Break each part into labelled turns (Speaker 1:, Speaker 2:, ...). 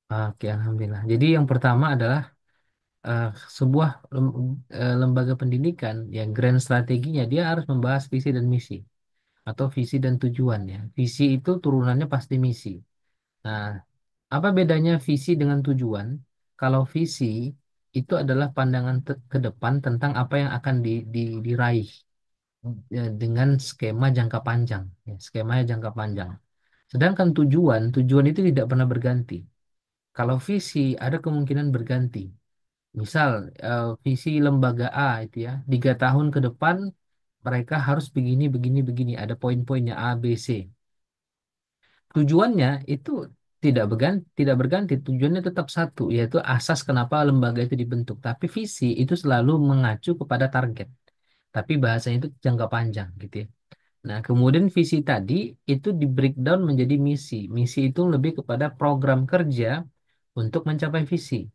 Speaker 1: Oke, alhamdulillah. Jadi yang pertama adalah eh, sebuah lembaga pendidikan yang grand strateginya dia harus membahas visi dan misi atau visi dan tujuan ya. Visi itu turunannya pasti misi. Nah, apa bedanya visi dengan tujuan? Kalau visi itu adalah pandangan ke depan tentang apa yang akan diraih ya, dengan skema jangka panjang, ya, skemanya jangka panjang. Sedangkan tujuan itu tidak pernah berganti. Kalau visi ada kemungkinan berganti. Misal visi lembaga A itu ya, 3 tahun ke depan mereka harus begini, begini, begini. Ada poin-poinnya A, B, C. Tujuannya itu tidak berganti. Tujuannya tetap satu, yaitu asas kenapa lembaga itu dibentuk. Tapi visi itu selalu mengacu kepada target. Tapi bahasanya itu jangka panjang gitu ya. Nah, kemudian visi tadi itu di breakdown menjadi misi. Misi itu lebih kepada program kerja untuk mencapai visi.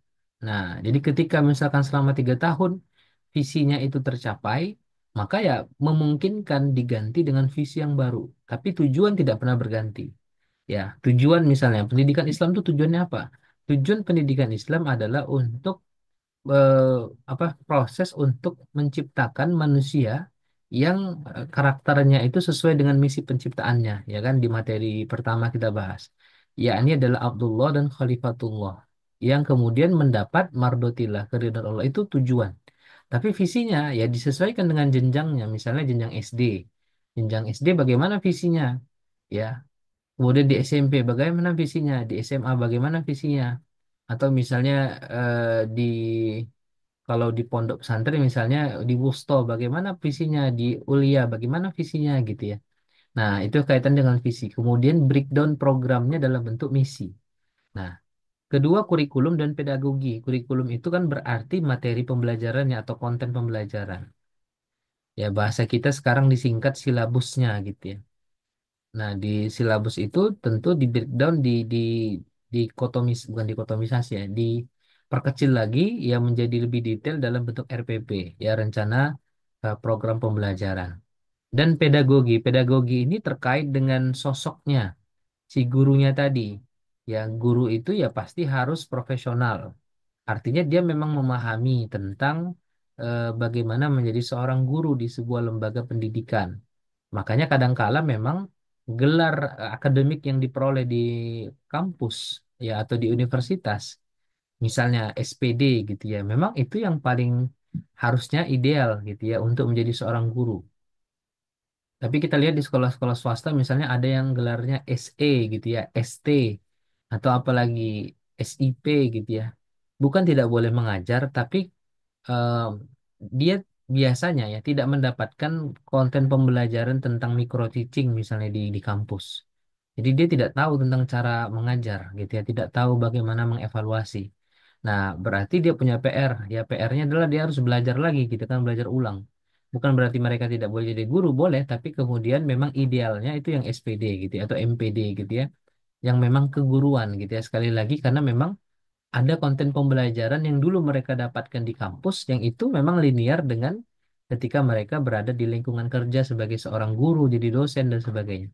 Speaker 1: Nah, jadi ketika misalkan selama 3 tahun visinya itu tercapai, maka ya memungkinkan diganti dengan visi yang baru. Tapi tujuan tidak pernah berganti. Ya, tujuan misalnya pendidikan Islam itu tujuannya apa? Tujuan pendidikan Islam adalah untuk eh, proses untuk menciptakan manusia yang karakternya itu sesuai dengan misi penciptaannya, ya kan di materi pertama kita bahas. Ya, ini adalah Abdullah dan Khalifatullah yang kemudian mendapat mardotillah keridhaan Allah itu tujuan. Tapi visinya ya disesuaikan dengan jenjangnya, misalnya jenjang SD. Jenjang SD bagaimana visinya? Ya, kemudian di SMP bagaimana visinya? Di SMA bagaimana visinya? Atau misalnya di kalau di pondok pesantren misalnya di Wusto bagaimana visinya, di Ulia bagaimana visinya gitu ya. Nah, itu kaitan dengan visi. Kemudian breakdown programnya dalam bentuk misi. Nah, kedua kurikulum dan pedagogi. Kurikulum itu kan berarti materi pembelajarannya atau konten pembelajaran. Ya, bahasa kita sekarang disingkat silabusnya gitu ya. Nah, di silabus itu tentu di breakdown dikotomis bukan dikotomisasi ya, diperkecil lagi yang menjadi lebih detail dalam bentuk RPP, ya rencana program pembelajaran. Dan pedagogi, pedagogi ini terkait dengan sosoknya si gurunya tadi. Ya, guru itu ya pasti harus profesional. Artinya dia memang memahami tentang bagaimana menjadi seorang guru di sebuah lembaga pendidikan. Makanya kadangkala memang gelar akademik yang diperoleh di kampus ya atau di universitas, misalnya SPD gitu ya, memang itu yang paling harusnya ideal gitu ya untuk menjadi seorang guru. Tapi kita lihat di sekolah-sekolah swasta misalnya ada yang gelarnya SE gitu ya, ST atau apalagi SIP gitu ya. Bukan tidak boleh mengajar, tapi eh, dia biasanya ya tidak mendapatkan konten pembelajaran tentang micro teaching misalnya di kampus. Jadi dia tidak tahu tentang cara mengajar gitu ya, tidak tahu bagaimana mengevaluasi. Nah, berarti dia punya PR. Ya PR-nya adalah dia harus belajar lagi gitu kan, belajar ulang. Bukan berarti mereka tidak boleh jadi guru, boleh, tapi kemudian memang idealnya itu yang SPD gitu ya, atau MPD gitu ya, yang memang keguruan gitu ya. Sekali lagi karena memang ada konten pembelajaran yang dulu mereka dapatkan di kampus yang itu memang linear dengan ketika mereka berada di lingkungan kerja sebagai seorang guru, jadi dosen dan sebagainya.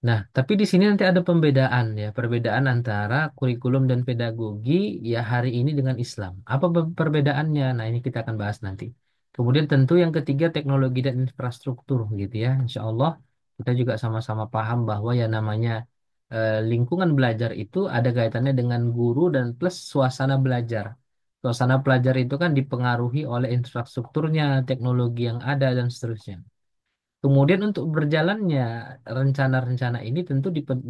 Speaker 1: Nah, tapi di sini nanti ada pembedaan ya, perbedaan antara kurikulum dan pedagogi ya hari ini dengan Islam. Apa perbedaannya? Nah, ini kita akan bahas nanti. Kemudian tentu yang ketiga teknologi dan infrastruktur gitu ya. Insya Allah kita juga sama-sama paham bahwa ya namanya lingkungan belajar itu ada kaitannya dengan guru dan plus suasana belajar. Suasana belajar itu kan dipengaruhi oleh infrastrukturnya, teknologi yang ada dan seterusnya. Kemudian untuk berjalannya rencana-rencana ini tentu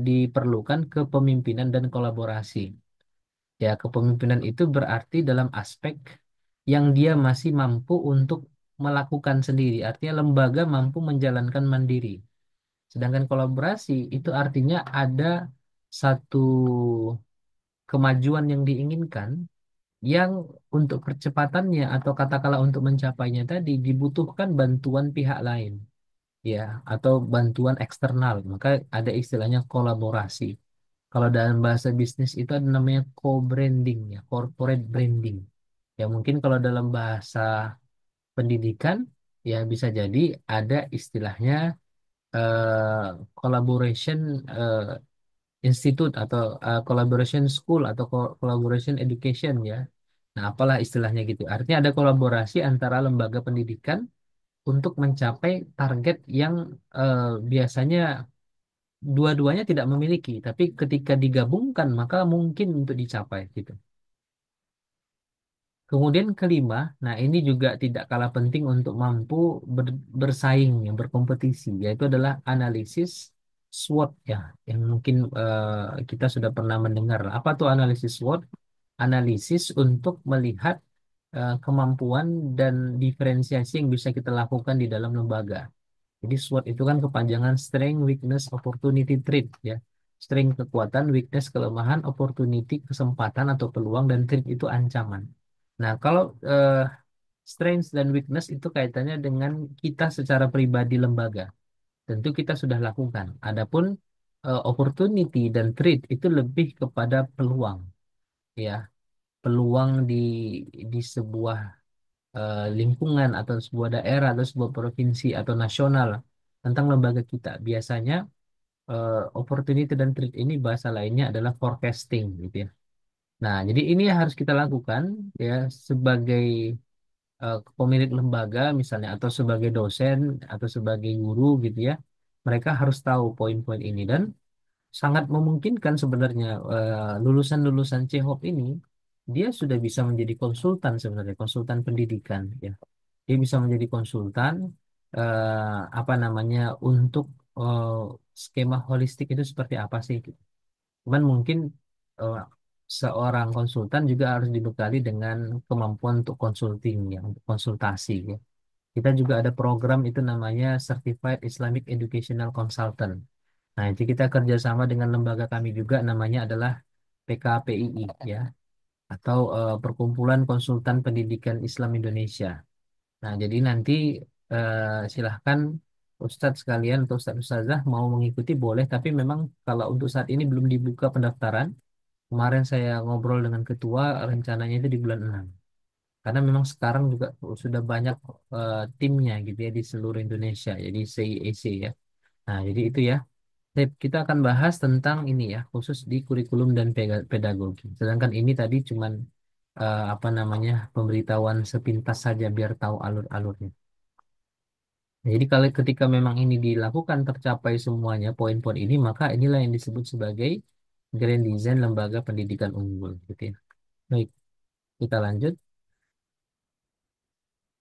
Speaker 1: diperlukan kepemimpinan dan kolaborasi. Ya, kepemimpinan itu berarti dalam aspek yang dia masih mampu untuk melakukan sendiri. Artinya lembaga mampu menjalankan mandiri. Sedangkan kolaborasi itu artinya ada satu kemajuan yang diinginkan yang untuk percepatannya atau katakanlah untuk mencapainya tadi dibutuhkan bantuan pihak lain. Ya, atau bantuan eksternal. Maka ada istilahnya kolaborasi. Kalau dalam bahasa bisnis itu ada namanya co-branding ya, corporate branding. Ya mungkin kalau dalam bahasa pendidikan ya bisa jadi ada istilahnya collaboration institut atau collaboration school atau collaboration education ya. Nah, apalah istilahnya gitu. Artinya ada kolaborasi antara lembaga pendidikan untuk mencapai target yang biasanya dua-duanya tidak memiliki, tapi ketika digabungkan maka mungkin untuk dicapai gitu. Kemudian kelima, nah ini juga tidak kalah penting untuk mampu bersaing, ya, berkompetisi, yaitu adalah analisis SWOT ya, yang mungkin kita sudah pernah mendengar. Apa tuh analisis SWOT? Analisis untuk melihat kemampuan dan diferensiasi yang bisa kita lakukan di dalam lembaga. Jadi SWOT itu kan kepanjangan Strength, Weakness, Opportunity, Threat ya. Strength kekuatan, weakness kelemahan, opportunity kesempatan atau peluang, dan threat itu ancaman. Nah, kalau strength dan weakness itu kaitannya dengan kita secara pribadi lembaga. Tentu kita sudah lakukan. Adapun opportunity dan threat itu lebih kepada peluang ya. Peluang di sebuah lingkungan atau sebuah daerah atau sebuah provinsi atau nasional tentang lembaga kita. Biasanya opportunity dan threat ini bahasa lainnya adalah forecasting gitu ya. Nah, jadi ini yang harus kita lakukan ya sebagai pemilik lembaga misalnya atau sebagai dosen atau sebagai guru gitu ya. Mereka harus tahu poin-poin ini dan sangat memungkinkan sebenarnya lulusan-lulusan CHOP ini dia sudah bisa menjadi konsultan sebenarnya, konsultan pendidikan ya. Dia bisa menjadi konsultan apa namanya untuk eh, skema holistik itu seperti apa sih gitu. Cuman mungkin eh, seorang konsultan juga harus dibekali dengan kemampuan untuk consulting ya, untuk konsultasi ya. Kita juga ada program itu namanya Certified Islamic Educational Consultant. Nah, itu kita kerjasama dengan lembaga kami juga namanya adalah PKPII ya, atau Perkumpulan Konsultan Pendidikan Islam Indonesia. Nah, jadi nanti silahkan Ustadz sekalian atau Ustadz Ustazah mau mengikuti boleh, tapi memang kalau untuk saat ini belum dibuka pendaftaran. Kemarin saya ngobrol dengan ketua, rencananya itu di bulan 6. Karena memang sekarang juga sudah banyak timnya gitu ya di seluruh Indonesia, jadi CIEC ya. Nah, jadi itu ya. Kita akan bahas tentang ini ya, khusus di kurikulum dan pedagogi. Sedangkan ini tadi cuman apa namanya pemberitahuan sepintas saja biar tahu alur-alurnya. Nah, jadi kalau ketika memang ini dilakukan tercapai semuanya poin-poin ini, maka inilah yang disebut sebagai Grand Design Lembaga Pendidikan Unggul, gitu ya. Baik, kita lanjut.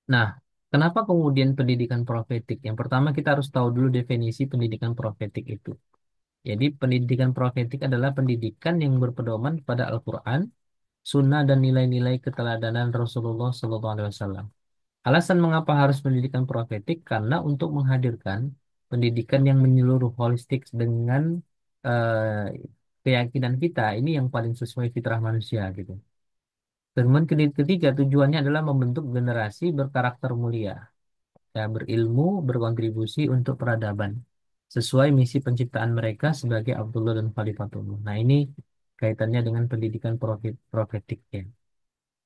Speaker 1: Nah, kenapa kemudian pendidikan profetik? Yang pertama kita harus tahu dulu definisi pendidikan profetik itu. Jadi pendidikan profetik adalah pendidikan yang berpedoman pada Al-Quran, Sunnah dan nilai-nilai keteladanan Rasulullah SAW. Alasan mengapa harus pendidikan profetik? Karena untuk menghadirkan pendidikan yang menyeluruh holistik dengan eh, keyakinan kita ini yang paling sesuai fitrah manusia gitu. Kemudian ketiga tujuannya adalah membentuk generasi berkarakter mulia, ya, berilmu, berkontribusi untuk peradaban sesuai misi penciptaan mereka sebagai Abdullah dan Khalifatullah. Nah, ini kaitannya dengan pendidikan profetik ya.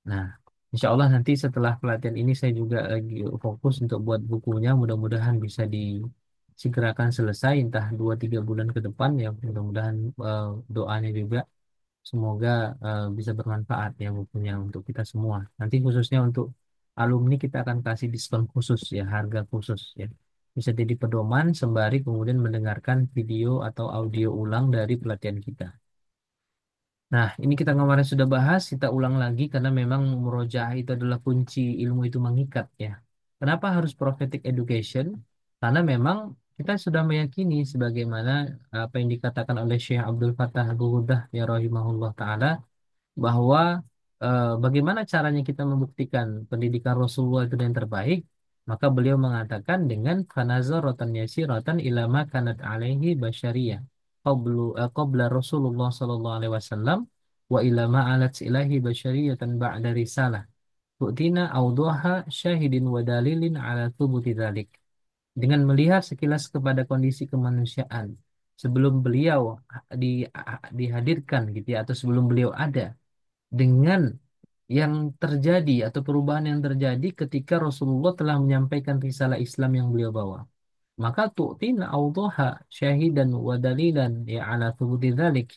Speaker 1: Nah, insya Allah nanti setelah pelatihan ini saya juga lagi fokus untuk buat bukunya. Mudah-mudahan bisa disegerakan selesai entah 2-3 bulan ke depan ya. Mudah-mudahan doanya juga semoga bisa bermanfaat ya bukunya untuk kita semua. Nanti khususnya untuk alumni kita akan kasih diskon khusus ya, harga khusus ya. Bisa jadi pedoman sembari kemudian mendengarkan video atau audio ulang dari pelatihan kita. Nah, ini kita kemarin sudah bahas, kita ulang lagi karena memang murojaah itu adalah kunci ilmu itu mengikat ya. Kenapa harus prophetic education? Karena memang kita sudah meyakini sebagaimana apa yang dikatakan oleh Syekh Abdul Fattah Al-Ghudah ya rahimahullah taala bahwa bagaimana caranya kita membuktikan pendidikan Rasulullah itu yang terbaik, maka beliau mengatakan dengan fanazaratan yasiratan ilama kanat alaihi basyariyah qabla Rasulullah sallallahu alaihi wasallam wa ilama alat ilahi basyariyatan ba'da risalah tu'tina awduha syahidin wa dalilin ala thubuti dzalik. Dengan melihat sekilas kepada kondisi kemanusiaan sebelum beliau dihadirkan gitu ya, atau sebelum beliau ada, dengan yang terjadi atau perubahan yang terjadi ketika Rasulullah telah menyampaikan risalah Islam yang beliau bawa. maka tu'tina awdaha syahidan wa dalilan ya ala thubuti dzalik.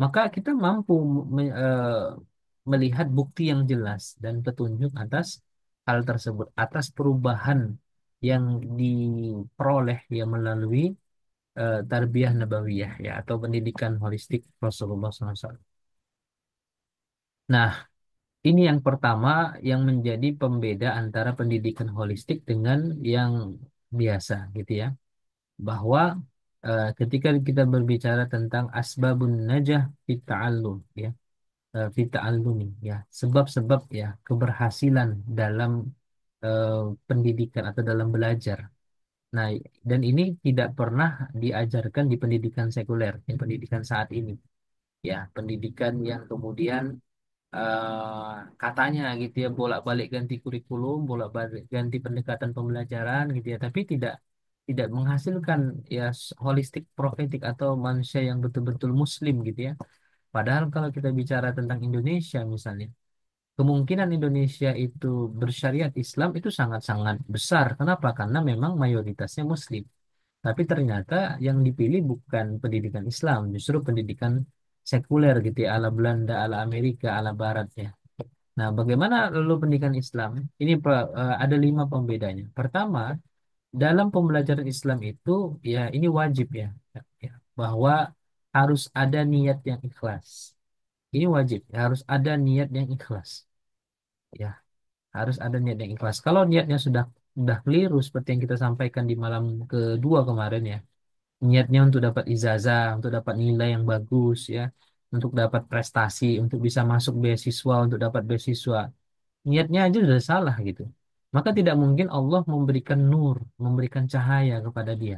Speaker 1: Maka kita mampu melihat bukti yang jelas dan petunjuk atas hal tersebut, atas perubahan yang diperoleh ya melalui tarbiyah nabawiyah ya atau pendidikan holistik Rasulullah SAW. Nah, ini yang pertama yang menjadi pembeda antara pendidikan holistik dengan yang biasa gitu ya. Bahwa ketika kita berbicara tentang asbabun najah fit ta'allum ya, fit ta'allumi ya, sebab-sebab ya keberhasilan dalam eh, pendidikan atau dalam belajar. Nah, dan ini tidak pernah diajarkan di pendidikan sekuler, di pendidikan saat ini. Ya, pendidikan yang kemudian katanya gitu ya bolak-balik ganti kurikulum, bolak-balik ganti pendekatan pembelajaran gitu ya, tapi tidak menghasilkan ya holistik profetik atau manusia yang betul-betul muslim gitu ya. Padahal kalau kita bicara tentang Indonesia misalnya, kemungkinan Indonesia itu bersyariat Islam itu sangat-sangat besar. Kenapa? Karena memang mayoritasnya muslim. Tapi ternyata yang dipilih bukan pendidikan Islam, justru pendidikan sekuler gitu ya, ala Belanda, ala Amerika, ala Barat ya. Nah, bagaimana lalu pendidikan Islam? Ini ada 5 pembedanya. Pertama, dalam pembelajaran Islam itu ya ini wajib ya, ya, bahwa harus ada niat yang ikhlas. Ini wajib, ya, harus ada niat yang ikhlas. Ya, harus ada niat yang ikhlas. Kalau niatnya sudah keliru seperti yang kita sampaikan di malam kedua kemarin ya, niatnya untuk dapat ijazah, untuk dapat nilai yang bagus ya, untuk dapat prestasi, untuk bisa masuk beasiswa, untuk dapat beasiswa. Niatnya aja sudah salah gitu. Maka tidak mungkin Allah memberikan nur, memberikan cahaya kepada dia.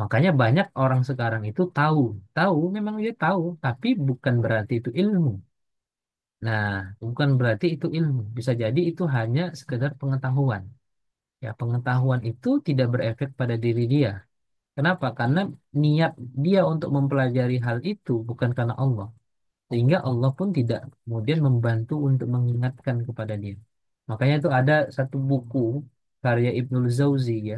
Speaker 1: Makanya banyak orang sekarang itu tahu, tahu memang dia tahu, tapi bukan berarti itu ilmu. Nah, bukan berarti itu ilmu. Bisa jadi itu hanya sekedar pengetahuan. Ya, pengetahuan itu tidak berefek pada diri dia. Kenapa? Karena niat dia untuk mempelajari hal itu bukan karena Allah. Sehingga Allah pun tidak kemudian membantu untuk mengingatkan kepada dia. Makanya itu ada satu buku karya Ibnul Jauzi ya,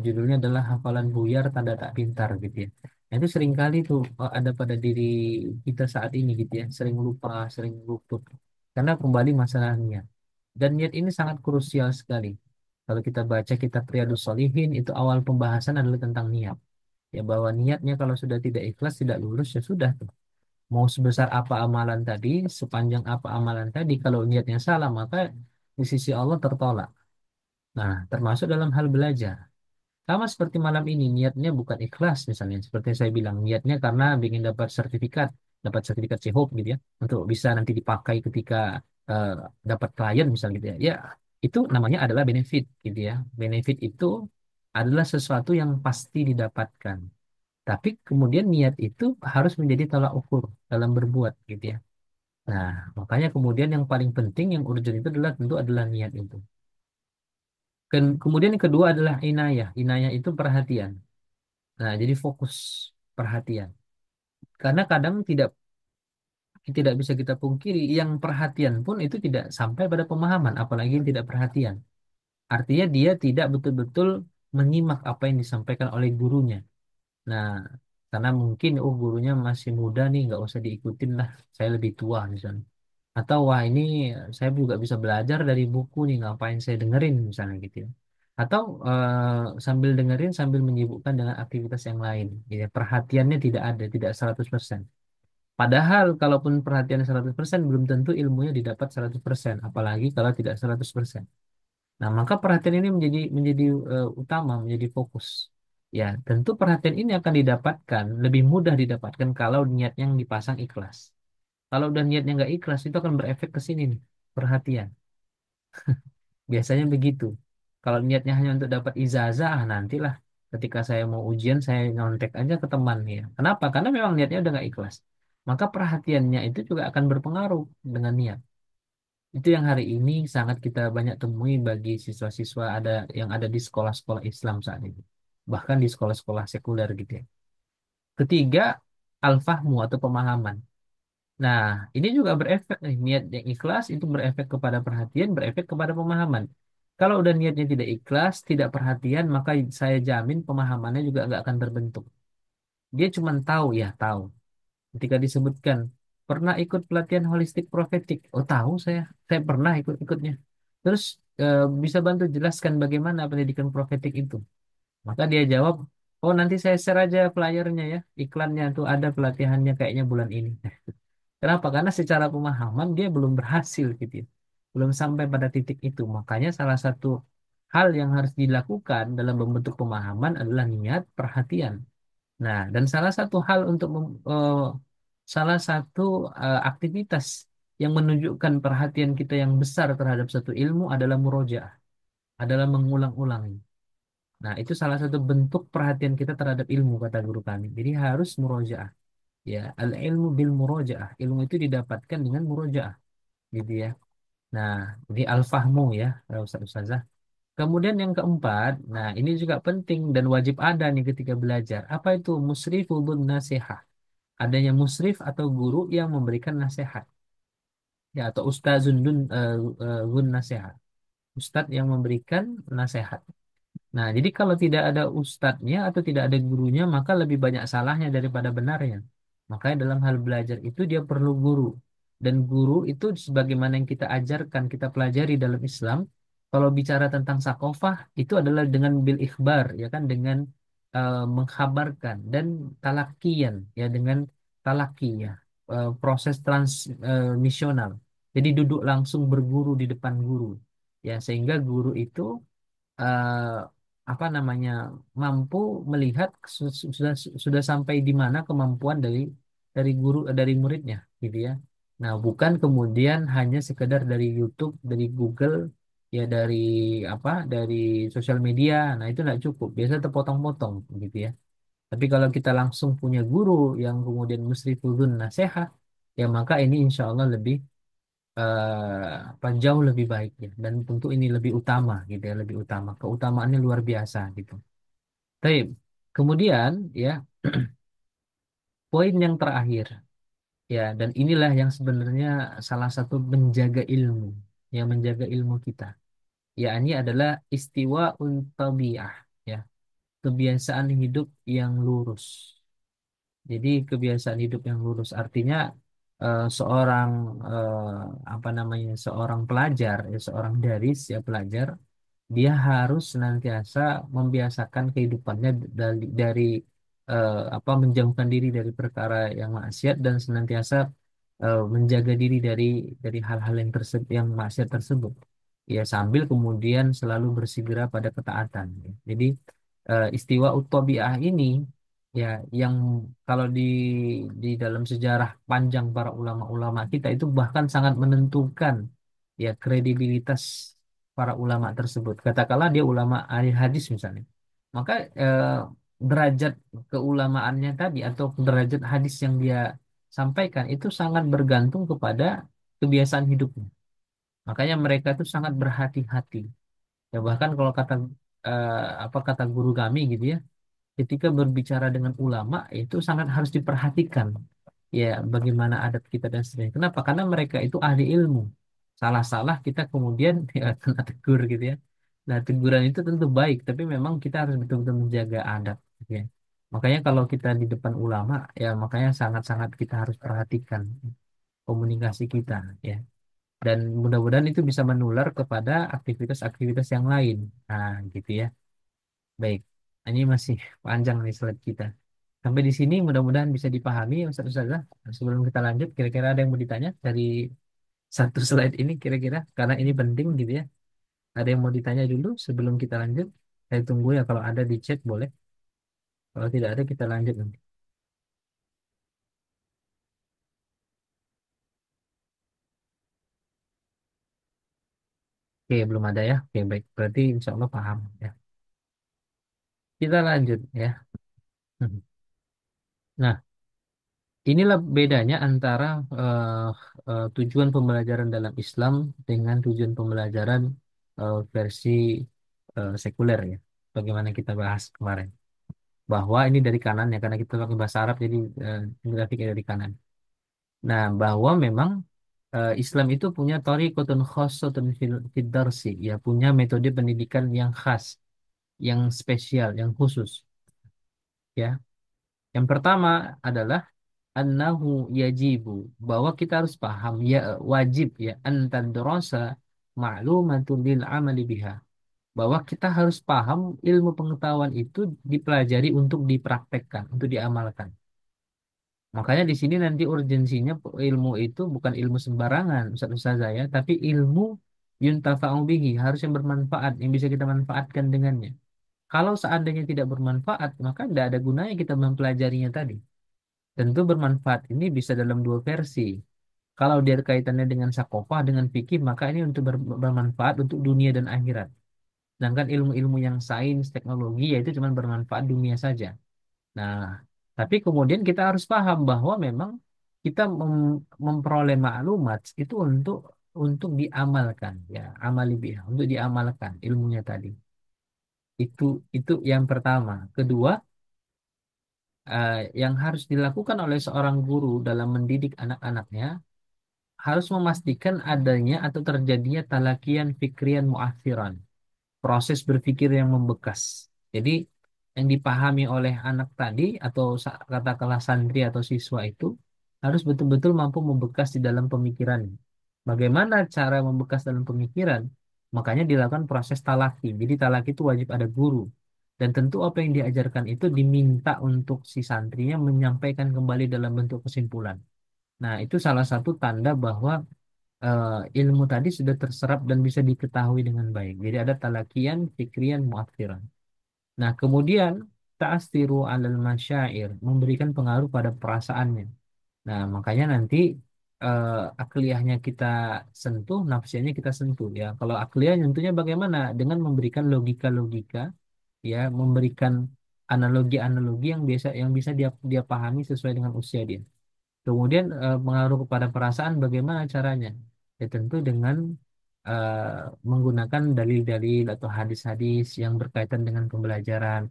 Speaker 1: judulnya adalah Hafalan Buyar Tanda Tak Pintar gitu ya. Nah, itu seringkali tuh ada pada diri kita saat ini gitu ya, sering lupa, sering luput. Karena kembali masalahnya. Dan niat ini sangat krusial sekali. Kalau kita baca kitab Riyadhus Shalihin, itu awal pembahasan adalah tentang niat. Ya bahwa niatnya kalau sudah tidak ikhlas, tidak lurus, ya sudah tuh. Mau sebesar apa amalan tadi, sepanjang apa amalan tadi, kalau niatnya salah, maka di sisi Allah tertolak. Nah, termasuk dalam hal belajar. Sama seperti malam ini, niatnya bukan ikhlas misalnya. Seperti yang saya bilang, niatnya karena ingin dapat sertifikat C-Hope gitu ya, untuk bisa nanti dipakai ketika eh, dapat klien misalnya gitu ya. Ya, itu namanya adalah benefit gitu ya. Benefit itu adalah sesuatu yang pasti didapatkan. Tapi kemudian niat itu harus menjadi tolak ukur dalam berbuat gitu ya. Nah, makanya kemudian yang paling penting, yang urgent itu adalah tentu adalah niat itu. Kemudian yang kedua adalah inayah. Inayah itu perhatian. Nah, jadi fokus perhatian. Karena kadang tidak bisa kita pungkiri, yang perhatian pun itu tidak sampai pada pemahaman, apalagi yang tidak perhatian. Artinya dia tidak betul-betul menyimak apa yang disampaikan oleh gurunya. Nah, karena mungkin oh gurunya masih muda nih, nggak usah diikutin lah. Saya lebih tua misalnya. Atau wah ini saya juga bisa belajar dari buku nih, ngapain saya dengerin misalnya gitu ya. Atau sambil dengerin sambil menyibukkan dengan aktivitas yang lain. Ya, perhatiannya tidak ada, tidak 100%. Padahal kalaupun perhatian 100% belum tentu ilmunya didapat 100%, apalagi kalau tidak 100%. Nah, maka perhatian ini menjadi utama, menjadi fokus. Ya, tentu perhatian ini akan didapatkan, lebih mudah didapatkan kalau niatnya yang dipasang ikhlas. Kalau udah niatnya nggak ikhlas, itu akan berefek ke sini nih, perhatian. Biasanya begitu. Kalau niatnya hanya untuk dapat ijazah, nantilah ketika saya mau ujian, saya nyontek aja ke teman ya. Kenapa? Karena memang niatnya udah nggak ikhlas. Maka perhatiannya itu juga akan berpengaruh dengan niat. Itu yang hari ini sangat kita banyak temui bagi siswa-siswa yang ada di sekolah-sekolah Islam saat ini. Bahkan di sekolah-sekolah sekuler gitu ya. Ketiga, al-fahmu atau pemahaman. Nah, ini juga berefek nih. Niat yang ikhlas itu berefek kepada perhatian, berefek kepada pemahaman. Kalau udah niatnya tidak ikhlas, tidak perhatian, maka saya jamin pemahamannya juga nggak akan terbentuk. Dia cuma tahu ya tahu. Ketika disebutkan pernah ikut pelatihan holistik profetik, oh tahu saya pernah ikut-ikutnya. Terus bisa bantu jelaskan bagaimana pendidikan profetik itu. Maka dia jawab, oh nanti saya share aja flyernya ya, iklannya tuh ada pelatihannya kayaknya bulan ini. Kenapa? Karena secara pemahaman dia belum berhasil gitu ya. Belum sampai pada titik itu. Makanya salah satu hal yang harus dilakukan dalam membentuk pemahaman adalah niat, perhatian. Nah, dan salah satu hal untuk salah satu aktivitas yang menunjukkan perhatian kita yang besar terhadap satu ilmu adalah murojaah, adalah mengulang-ulang. Nah, itu salah satu bentuk perhatian kita terhadap ilmu kata guru kami. Jadi harus murojaah. Ya, al-ilmu bil murojaah. Ilmu itu didapatkan dengan murojaah, gitu ya. Nah, jadi al-fahmu ya, Ustazah. Kemudian yang keempat, nah ini juga penting dan wajib ada nih ketika belajar. Apa itu musrifudun nasihah? Adanya musrif atau guru yang memberikan nasihat. Ya, atau ustazun gun nasihat. Ustadz yang memberikan nasihat. Nah, jadi kalau tidak ada ustadznya atau tidak ada gurunya, maka lebih banyak salahnya daripada benarnya. Makanya dalam hal belajar itu dia perlu guru. Dan guru itu sebagaimana yang kita ajarkan, kita pelajari dalam Islam, kalau bicara tentang sakofah, itu adalah dengan bil ikhbar, ya kan, dengan mengkhabarkan dan talakian, ya dengan talaki, ya, proses transmisional. Jadi duduk langsung berguru di depan guru, ya sehingga guru itu eh, apa namanya mampu melihat sudah sampai di mana kemampuan dari guru dari muridnya gitu ya. Nah, bukan kemudian hanya sekedar dari YouTube, dari Google, ya dari dari sosial media. Nah, itu nggak cukup. Biasa terpotong-potong gitu ya. Tapi kalau kita langsung punya guru yang kemudian musrifudun nasihat, ya maka ini insya Allah lebih jauh lebih baik ya, dan tentu ini lebih utama gitu ya, lebih utama, keutamaannya luar biasa gitu. Tapi kemudian ya, poin yang terakhir ya, dan inilah yang sebenarnya salah satu menjaga ilmu, yang menjaga ilmu kita, yakni adalah istiwa tabiah, ya, kebiasaan hidup yang lurus. Jadi kebiasaan hidup yang lurus artinya seorang seorang pelajar, ya, seorang daris ya pelajar, dia harus senantiasa membiasakan kehidupannya dari menjauhkan diri dari perkara yang maksiat dan senantiasa menjaga diri dari hal-hal yang yang maksiat tersebut. Ya sambil kemudian selalu bersegera pada ketaatan. Ya. Jadi istiwa utabiah ini ya yang kalau di dalam sejarah panjang para ulama-ulama kita itu bahkan sangat menentukan ya kredibilitas para ulama tersebut. Katakanlah dia ulama ahli hadis misalnya. Maka derajat keulamaannya tadi atau derajat hadis yang dia sampaikan itu sangat bergantung kepada kebiasaan hidupnya. Makanya mereka itu sangat berhati-hati. Ya bahkan kalau kata kata guru kami gitu ya, ketika berbicara dengan ulama itu sangat harus diperhatikan ya bagaimana adab kita dan seterusnya. Kenapa? Karena mereka itu ahli ilmu. Salah-salah kita kemudian ya, kena tegur gitu ya. Nah, teguran itu tentu baik, tapi memang kita harus betul-betul menjaga adab gitu ya. Makanya kalau kita di depan ulama ya makanya sangat-sangat kita harus perhatikan komunikasi kita ya. Dan mudah-mudahan itu bisa menular kepada aktivitas-aktivitas yang lain. Nah, gitu ya. Baik. Ini masih panjang nih slide kita. Sampai di sini mudah-mudahan bisa dipahami Ustaz Ustazah. Sebelum kita lanjut, kira-kira ada yang mau ditanya dari satu slide ini kira-kira? Karena ini penting gitu ya. Ada yang mau ditanya dulu sebelum kita lanjut? Saya tunggu ya kalau ada di chat boleh. Kalau tidak ada kita lanjut nanti. Oke, belum ada ya. Oke, baik. Berarti insya Allah paham ya. Kita lanjut ya. Nah, inilah bedanya antara eh, tujuan pembelajaran dalam Islam dengan tujuan pembelajaran versi sekuler ya. Bagaimana kita bahas kemarin. Bahwa ini dari kanan ya, karena kita pakai bahasa Arab jadi grafiknya dari kanan. Nah, bahwa memang Islam itu punya thariqatun khassatun fid darsi, ya punya metode pendidikan yang khas, yang spesial, yang khusus, ya. Yang pertama adalah annahu yajibu, bahwa kita harus paham, ya wajib ya antadrosa ma'lumatun lil amali biha, bahwa kita harus paham ilmu pengetahuan itu dipelajari untuk dipraktekkan, untuk diamalkan. Makanya di sini nanti urgensinya ilmu itu bukan ilmu sembarangan, Ustaz saya, tapi ilmu yuntafa'u bihi, harus yang bermanfaat, yang bisa kita manfaatkan dengannya. Kalau seandainya tidak bermanfaat, maka tidak ada gunanya kita mempelajarinya tadi. Tentu bermanfaat ini bisa dalam dua versi. Kalau dia kaitannya dengan sakofah, dengan fikih, maka ini untuk bermanfaat untuk dunia dan akhirat. Sedangkan ilmu-ilmu yang sains, teknologi, yaitu cuma bermanfaat dunia saja. Nah, tapi kemudian kita harus paham bahwa memang kita memperoleh maklumat itu untuk diamalkan, ya, amali biha, untuk diamalkan ilmunya tadi. Itu itu yang pertama. Kedua, yang harus dilakukan oleh seorang guru dalam mendidik anak-anaknya harus memastikan adanya atau terjadinya talakian fikrian mu'athiran, proses berpikir yang membekas. Jadi yang dipahami oleh anak tadi atau katakanlah santri atau siswa itu harus betul-betul mampu membekas di dalam pemikiran. Bagaimana cara membekas dalam pemikiran? Makanya dilakukan proses talaki. Jadi talaki itu wajib ada guru. Dan tentu apa yang diajarkan itu diminta untuk si santrinya menyampaikan kembali dalam bentuk kesimpulan. Nah, itu salah satu tanda bahwa eh, ilmu tadi sudah terserap dan bisa diketahui dengan baik. Jadi ada talakian, fikrian, mu'athiran. Nah, kemudian ta'asiru alal masyair, memberikan pengaruh pada perasaannya. Nah, makanya nanti akliyahnya kita sentuh, nafsianya kita sentuh ya. Kalau akliyah tentunya bagaimana? Dengan memberikan logika-logika, ya, memberikan analogi-analogi yang bisa dia pahami sesuai dengan usia dia. Kemudian pengaruh kepada perasaan bagaimana caranya? Ya tentu dengan eh, menggunakan dalil-dalil atau hadis-hadis yang berkaitan dengan pembelajaran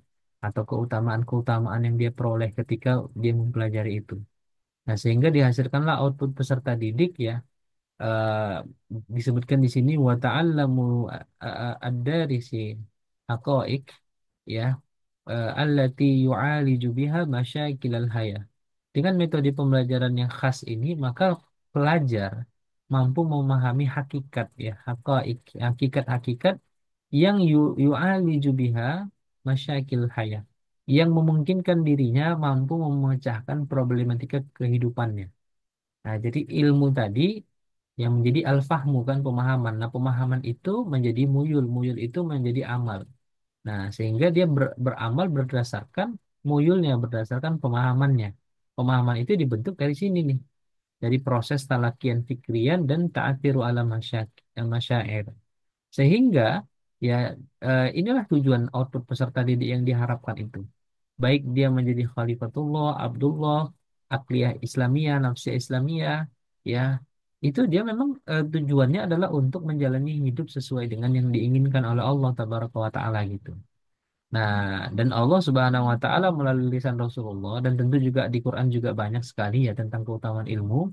Speaker 1: atau keutamaan-keutamaan yang dia peroleh ketika dia mempelajari itu. Nah, sehingga dihasilkanlah output peserta didik ya, eh, disebutkan di sini wa ta'allamu ad-darisi haqa'iq, ya, allati yu'aliju biha masyakilal haya. Dengan metode pembelajaran yang khas ini, maka pelajar mampu memahami hakikat ya, haqa'iq, hakikat-hakikat yang yu'aliju biha masyakil haya, yang memungkinkan dirinya mampu memecahkan problematika kehidupannya. Nah, jadi ilmu tadi yang menjadi al-fahmu kan pemahaman. Nah, pemahaman itu menjadi muyul, muyul itu menjadi amal. Nah, sehingga dia beramal berdasarkan muyulnya, berdasarkan pemahamannya. Pemahaman itu dibentuk dari sini nih, dari proses talakian fikrian dan ta'athiru ala masyair. Sehingga ya inilah tujuan output peserta didik yang diharapkan itu. Baik dia menjadi Khalifatullah, Abdullah, Akliyah Islamiyah, Nafsiyah Islamiyah, ya itu dia memang tujuannya adalah untuk menjalani hidup sesuai dengan yang diinginkan oleh Allah Tabaraka wa Ta'ala gitu. Nah, dan Allah Subhanahu wa taala melalui lisan Rasulullah dan tentu juga di Quran juga banyak sekali ya tentang keutamaan ilmu,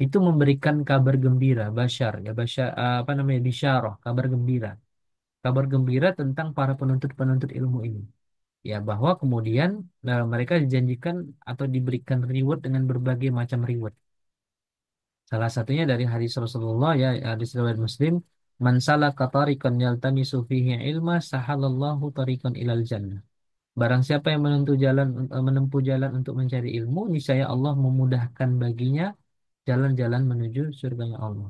Speaker 1: itu memberikan kabar gembira, basyar ya, basyar apa namanya, bisyarah, kabar gembira. Kabar gembira tentang para penuntut-penuntut ilmu ini. Ya, bahwa kemudian mereka dijanjikan atau diberikan reward dengan berbagai macam reward. Salah satunya dari hadis Rasulullah ya, hadis riwayat Muslim, "Man salaka tariqan yaltamisu fihi ilma, sahalallahu tariqan ilal jannah." Barang siapa yang menempuh jalan untuk mencari ilmu, niscaya Allah memudahkan baginya jalan-jalan menuju surganya Allah.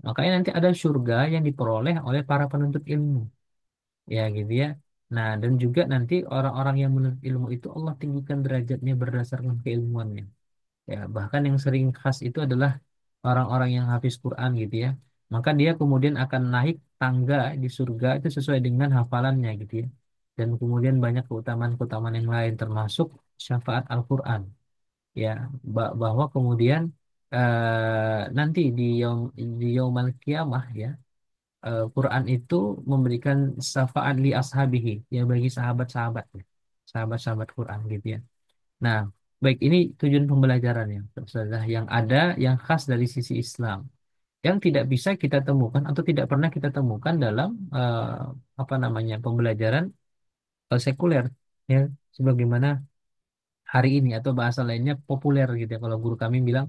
Speaker 1: Makanya nanti ada surga yang diperoleh oleh para penuntut ilmu, ya gitu ya. Nah, dan juga nanti orang-orang yang menuntut ilmu itu Allah tinggikan derajatnya berdasarkan keilmuannya. Ya, bahkan yang sering khas itu adalah orang-orang yang hafiz Quran gitu ya. Maka dia kemudian akan naik tangga di surga itu sesuai dengan hafalannya gitu ya. Dan kemudian banyak keutamaan-keutamaan yang lain termasuk syafaat Al-Quran. Ya, bahwa kemudian nanti di yaumal kiamah ya, Quran itu memberikan syafaat li ashabihi ya bagi sahabat-sahabat ya. Sahabat-sahabat Quran gitu ya. Nah, baik ini tujuan pembelajarannya, Ustazah, yang ada yang khas dari sisi Islam. yang tidak bisa kita temukan atau tidak pernah kita temukan dalam apa namanya pembelajaran sekuler, ya, sebagaimana hari ini atau bahasa lainnya populer gitu ya. Kalau guru kami bilang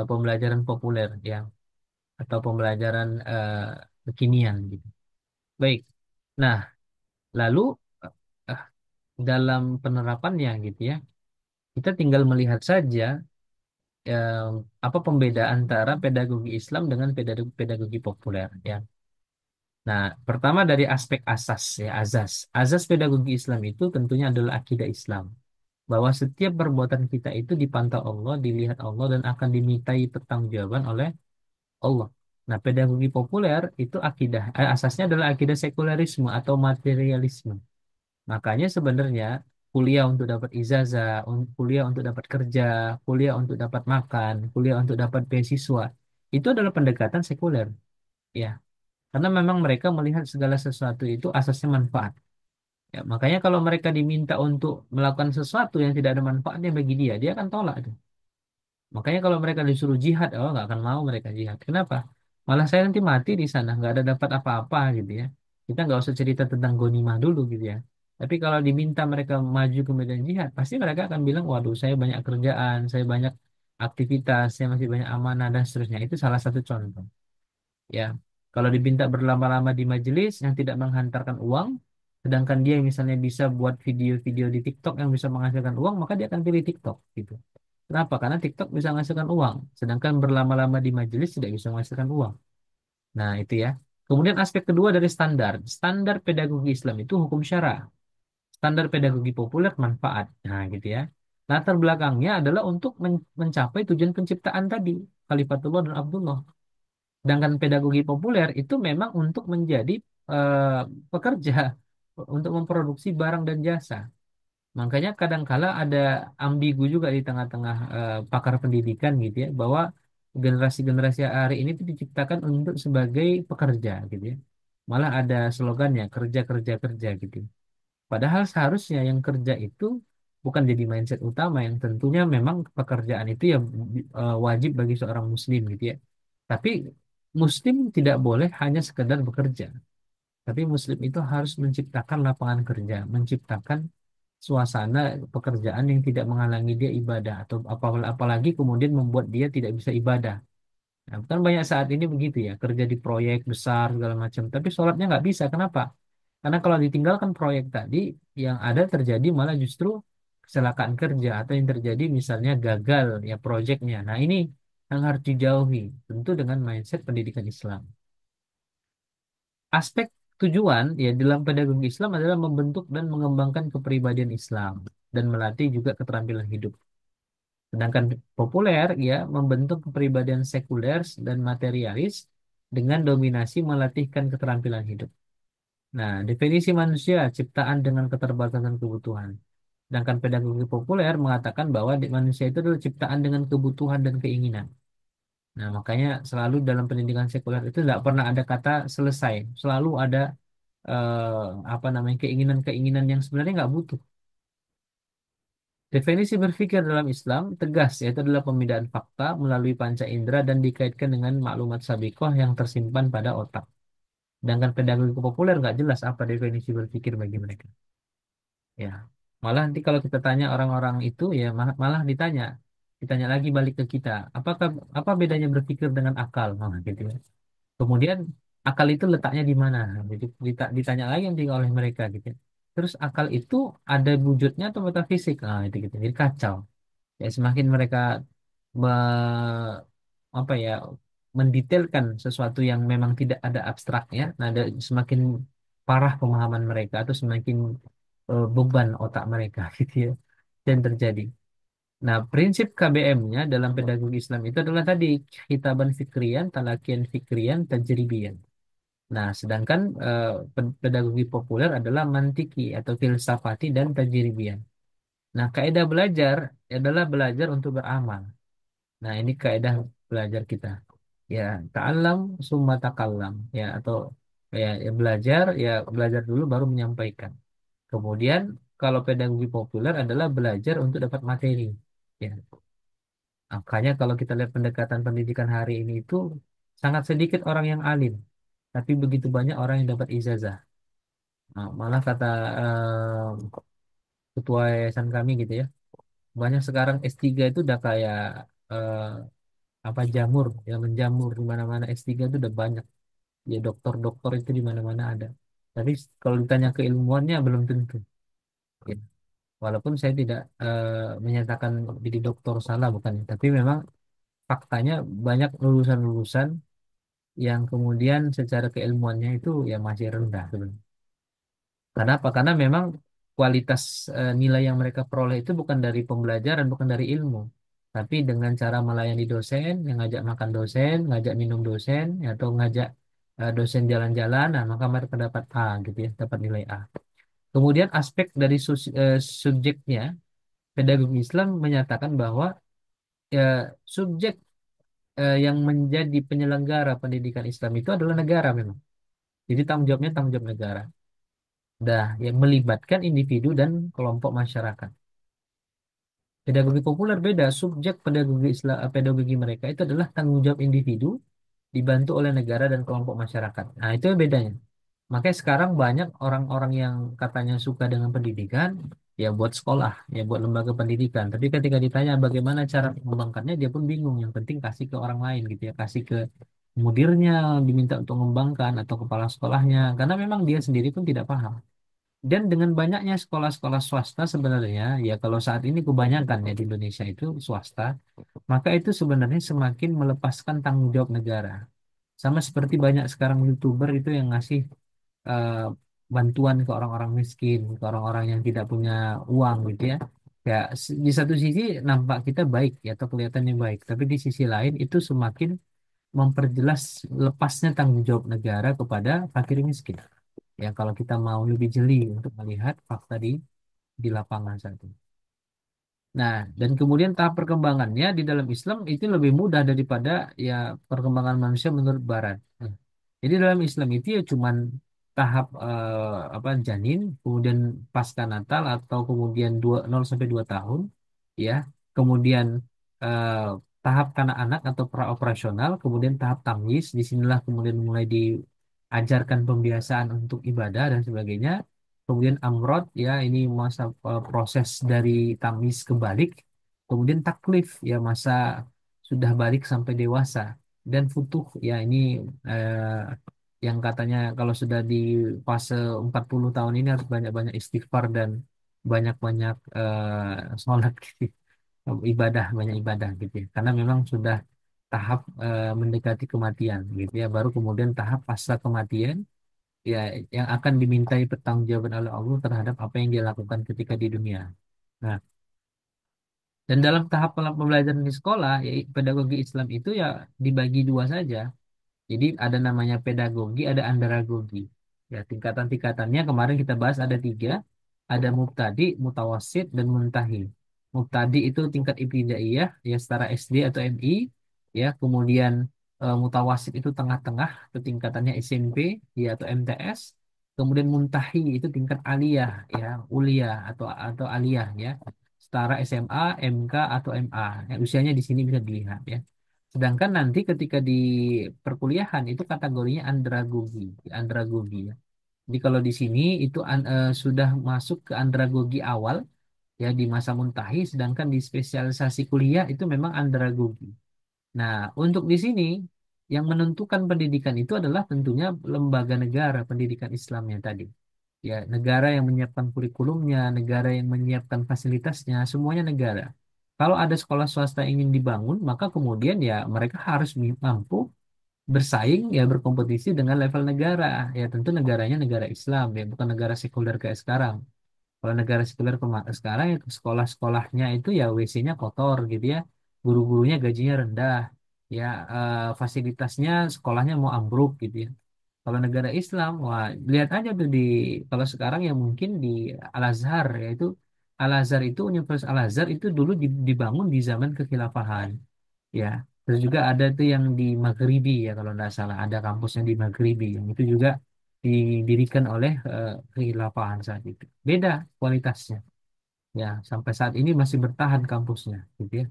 Speaker 1: pembelajaran populer, ya, atau pembelajaran kekinian gitu. Baik. Nah, lalu eh, dalam penerapannya gitu ya, kita tinggal melihat saja eh, apa pembedaan antara pedagogi Islam dengan pedagogi, pedagogi populer, ya. Nah, pertama dari aspek asas, ya, azas. Azas pedagogi Islam itu tentunya adalah akidah Islam, bahwa setiap perbuatan kita itu dipantau Allah, dilihat Allah, dan akan dimintai pertanggungjawaban oleh Allah. Nah, pedagogi populer itu akidah, asasnya adalah akidah sekulerisme atau materialisme. Makanya sebenarnya kuliah untuk dapat ijazah, kuliah untuk dapat kerja, kuliah untuk dapat makan, kuliah untuk dapat beasiswa, itu adalah pendekatan sekuler, ya. Karena memang mereka melihat segala sesuatu itu asasnya manfaat. Ya, makanya kalau mereka diminta untuk melakukan sesuatu yang tidak ada manfaatnya bagi dia, dia akan tolak itu. Makanya kalau mereka disuruh jihad, oh nggak akan mau mereka jihad. Kenapa? Malah saya nanti mati di sana, nggak ada dapat apa-apa gitu ya. Kita nggak usah cerita tentang ghanimah dulu gitu ya. Tapi kalau diminta mereka maju ke medan jihad, pasti mereka akan bilang, waduh, saya banyak kerjaan, saya banyak aktivitas, saya masih banyak amanah dan seterusnya. Itu salah satu contoh. Ya, kalau diminta berlama-lama di majelis yang tidak menghantarkan uang, sedangkan dia misalnya bisa buat video-video di TikTok yang bisa menghasilkan uang, maka dia akan pilih TikTok gitu. Kenapa? Karena TikTok bisa menghasilkan uang, sedangkan berlama-lama di majelis tidak bisa menghasilkan uang. Nah, itu ya. Kemudian aspek kedua dari standar. Standar pedagogi Islam itu hukum syara. Standar pedagogi populer manfaat. Nah, gitu ya. Latar belakangnya adalah untuk mencapai tujuan penciptaan tadi, Khalifatullah dan Abdullah. Sedangkan pedagogi populer itu memang untuk menjadi eh, pekerja, untuk memproduksi barang dan jasa. Makanya kadangkala ada ambigu juga di tengah-tengah pakar pendidikan gitu ya, bahwa generasi-generasi hari ini itu diciptakan untuk sebagai pekerja gitu ya. Malah ada slogannya kerja kerja kerja gitu. Padahal seharusnya yang kerja itu bukan jadi mindset utama, yang tentunya memang pekerjaan itu ya wajib bagi seorang muslim gitu ya. Tapi muslim tidak boleh hanya sekedar bekerja. Tapi muslim itu harus menciptakan lapangan kerja, menciptakan suasana pekerjaan yang tidak menghalangi dia ibadah, atau apalagi kemudian membuat dia tidak bisa ibadah. Nah, kan banyak saat ini begitu ya, kerja di proyek besar segala macam, tapi sholatnya nggak bisa. Kenapa? Karena kalau ditinggalkan proyek tadi, yang ada terjadi malah justru kecelakaan kerja, atau yang terjadi misalnya gagal ya proyeknya. Nah, ini yang harus dijauhi, tentu dengan mindset pendidikan Islam. Aspek tujuan ya dalam pedagogi Islam adalah membentuk dan mengembangkan kepribadian Islam dan melatih juga keterampilan hidup. Sedangkan populer ya membentuk kepribadian sekuler dan materialis dengan dominasi melatihkan keterampilan hidup. Nah, definisi manusia ciptaan dengan keterbatasan kebutuhan. Sedangkan pedagogi populer mengatakan bahwa manusia itu adalah ciptaan dengan kebutuhan dan keinginan. Nah, makanya selalu dalam pendidikan sekuler itu tidak pernah ada kata selesai. Selalu ada apa namanya keinginan-keinginan yang sebenarnya nggak butuh. Definisi berpikir dalam Islam tegas, yaitu adalah pemindaan fakta melalui panca indera dan dikaitkan dengan maklumat sabikoh yang tersimpan pada otak. Sedangkan pedagogi populer nggak jelas apa definisi berpikir bagi mereka. Ya, malah nanti kalau kita tanya orang-orang itu, ya malah ditanya lagi balik ke kita, apakah apa bedanya berpikir dengan akal? Nah, gitu ya. Kemudian akal itu letaknya di mana? Jadi ditanya lagi nanti oleh mereka gitu ya. Terus akal itu ada wujudnya atau metafisik? Nah, itu gitu. Jadi kacau. Ya semakin mereka me- apa ya mendetailkan sesuatu yang memang tidak ada abstraknya, nah semakin parah pemahaman mereka atau semakin beban otak mereka gitu ya dan terjadi. Nah, prinsip KBM-nya dalam pedagogi Islam itu adalah tadi khitaban fikrian, talakian fikrian, tajribian. Nah, sedangkan pedagogi populer adalah mantiki atau filsafati dan tajribian. Nah, kaidah belajar adalah belajar untuk beramal. Nah, ini kaidah belajar kita. Ya, ta'allam summa takallam. Ya, atau ya belajar dulu baru menyampaikan. Kemudian, kalau pedagogi populer adalah belajar untuk dapat materi. Ya, makanya kalau kita lihat pendekatan pendidikan hari ini itu Sangat sedikit orang yang alim, tapi begitu banyak orang yang dapat ijazah. Nah, malah kata ketua yayasan kami gitu ya, banyak sekarang S3 itu udah kayak eh, apa jamur, yang menjamur di mana-mana. S3 itu udah banyak. Ya dokter-dokter itu di mana-mana ada. Tapi kalau ditanya keilmuannya belum tentu. Ya. Walaupun saya tidak menyatakan jadi dokter salah bukan, tapi memang faktanya banyak lulusan-lulusan yang kemudian secara keilmuannya itu ya masih rendah sebenarnya. Karena apa? Karena memang kualitas nilai yang mereka peroleh itu bukan dari pembelajaran, bukan dari ilmu, tapi dengan cara melayani dosen, yang ngajak makan dosen, ngajak minum dosen, ya, atau ngajak dosen jalan-jalan, nah maka mereka dapat A gitu ya, dapat nilai A. Kemudian aspek dari subjeknya, pedagogi Islam menyatakan bahwa ya, subjek yang menjadi penyelenggara pendidikan Islam itu adalah negara memang. Jadi tanggung jawabnya tanggung jawab negara. Dah, yang melibatkan individu dan kelompok masyarakat. Pedagogi populer beda. Subjek pedagogi Islam, pedagogi mereka itu adalah tanggung jawab individu dibantu oleh negara dan kelompok masyarakat. Nah, itu bedanya. Makanya sekarang banyak orang-orang yang katanya suka dengan pendidikan, ya buat sekolah, ya buat lembaga pendidikan. Tapi ketika ditanya bagaimana cara mengembangkannya, dia pun bingung. Yang penting kasih ke orang lain gitu ya, kasih ke mudirnya, diminta untuk mengembangkan atau kepala sekolahnya, karena memang dia sendiri pun tidak paham. Dan dengan banyaknya sekolah-sekolah swasta sebenarnya, ya kalau saat ini kebanyakan ya di Indonesia itu swasta, maka itu sebenarnya semakin melepaskan tanggung jawab negara. Sama seperti banyak sekarang YouTuber itu yang ngasih eh, bantuan ke orang-orang miskin, ke orang-orang yang tidak punya uang gitu ya. Ya, di satu sisi nampak kita baik ya atau kelihatannya baik, tapi di sisi lain itu semakin memperjelas lepasnya tanggung jawab negara kepada fakir miskin. Ya, kalau kita mau lebih jeli untuk melihat fakta di lapangan saat ini. Nah, dan kemudian tahap perkembangannya di dalam Islam itu lebih mudah daripada ya perkembangan manusia menurut Barat. Nah, jadi dalam Islam itu ya cuman tahap apa janin, kemudian pasca natal atau kemudian 0 sampai 2 tahun, ya. Kemudian eh, tahap kanak-anak atau praoperasional, kemudian tahap tamyiz, disinilah kemudian mulai diajarkan pembiasaan untuk ibadah dan sebagainya. Kemudian amrod, ya ini masa proses dari tamyiz ke balik. Kemudian taklif, ya masa sudah balik sampai dewasa. Dan futuh, ya ini eh, yang katanya kalau sudah di fase 40 tahun ini harus banyak-banyak istighfar dan banyak-banyak sholat gitu. Ibadah, banyak ibadah gitu ya. Karena memang sudah tahap mendekati kematian gitu ya. Baru kemudian tahap pasca kematian, ya yang akan dimintai pertanggungjawaban oleh Allah terhadap apa yang dia lakukan ketika di dunia. Nah, dan dalam tahap pembelajaran di sekolah, ya pedagogi Islam itu ya dibagi dua saja. Jadi ada namanya pedagogi, ada andragogi. Ya, tingkatan-tingkatannya kemarin kita bahas ada tiga. Ada mubtadi, mutawasid, dan muntahi. Mubtadi itu tingkat ibtidaiyah, ya setara SD atau MI. Ya, kemudian mutawasid itu tengah-tengah, itu tingkatannya SMP, ya atau MTS. Kemudian muntahi itu tingkat aliyah, ya ulia atau aliyah, ya setara SMA, MK atau MA. Ya, usianya di sini bisa dilihat, ya. Sedangkan nanti ketika di perkuliahan itu kategorinya andragogi, andragogi ya. Jadi kalau di sini itu sudah masuk ke andragogi awal ya di masa muntahi, sedangkan di spesialisasi kuliah itu memang andragogi. Nah, untuk di sini yang menentukan pendidikan itu adalah tentunya lembaga negara pendidikan Islamnya tadi. Ya, negara yang menyiapkan kurikulumnya, negara yang menyiapkan fasilitasnya, semuanya negara. Kalau ada sekolah swasta yang ingin dibangun, maka kemudian ya mereka harus mampu bersaing ya berkompetisi dengan level negara. Ya tentu negaranya negara Islam ya, bukan negara sekuler kayak sekarang. Kalau negara sekuler sekarang ya sekolah-sekolahnya itu ya WC-nya kotor gitu ya. Guru-gurunya gajinya rendah. Ya fasilitasnya sekolahnya mau ambruk gitu ya. Kalau negara Islam, wah lihat aja tuh di kalau sekarang ya mungkin di Al-Azhar yaitu Al-Azhar itu Universitas Al-Azhar itu dulu dibangun di zaman kekhilafahan. Ya, terus juga ada tuh yang di Maghribi ya kalau nggak salah ada kampusnya di Maghribi yang itu juga didirikan oleh kekhilafahan saat itu. Beda kualitasnya. Ya, sampai saat ini masih bertahan kampusnya, gitu ya.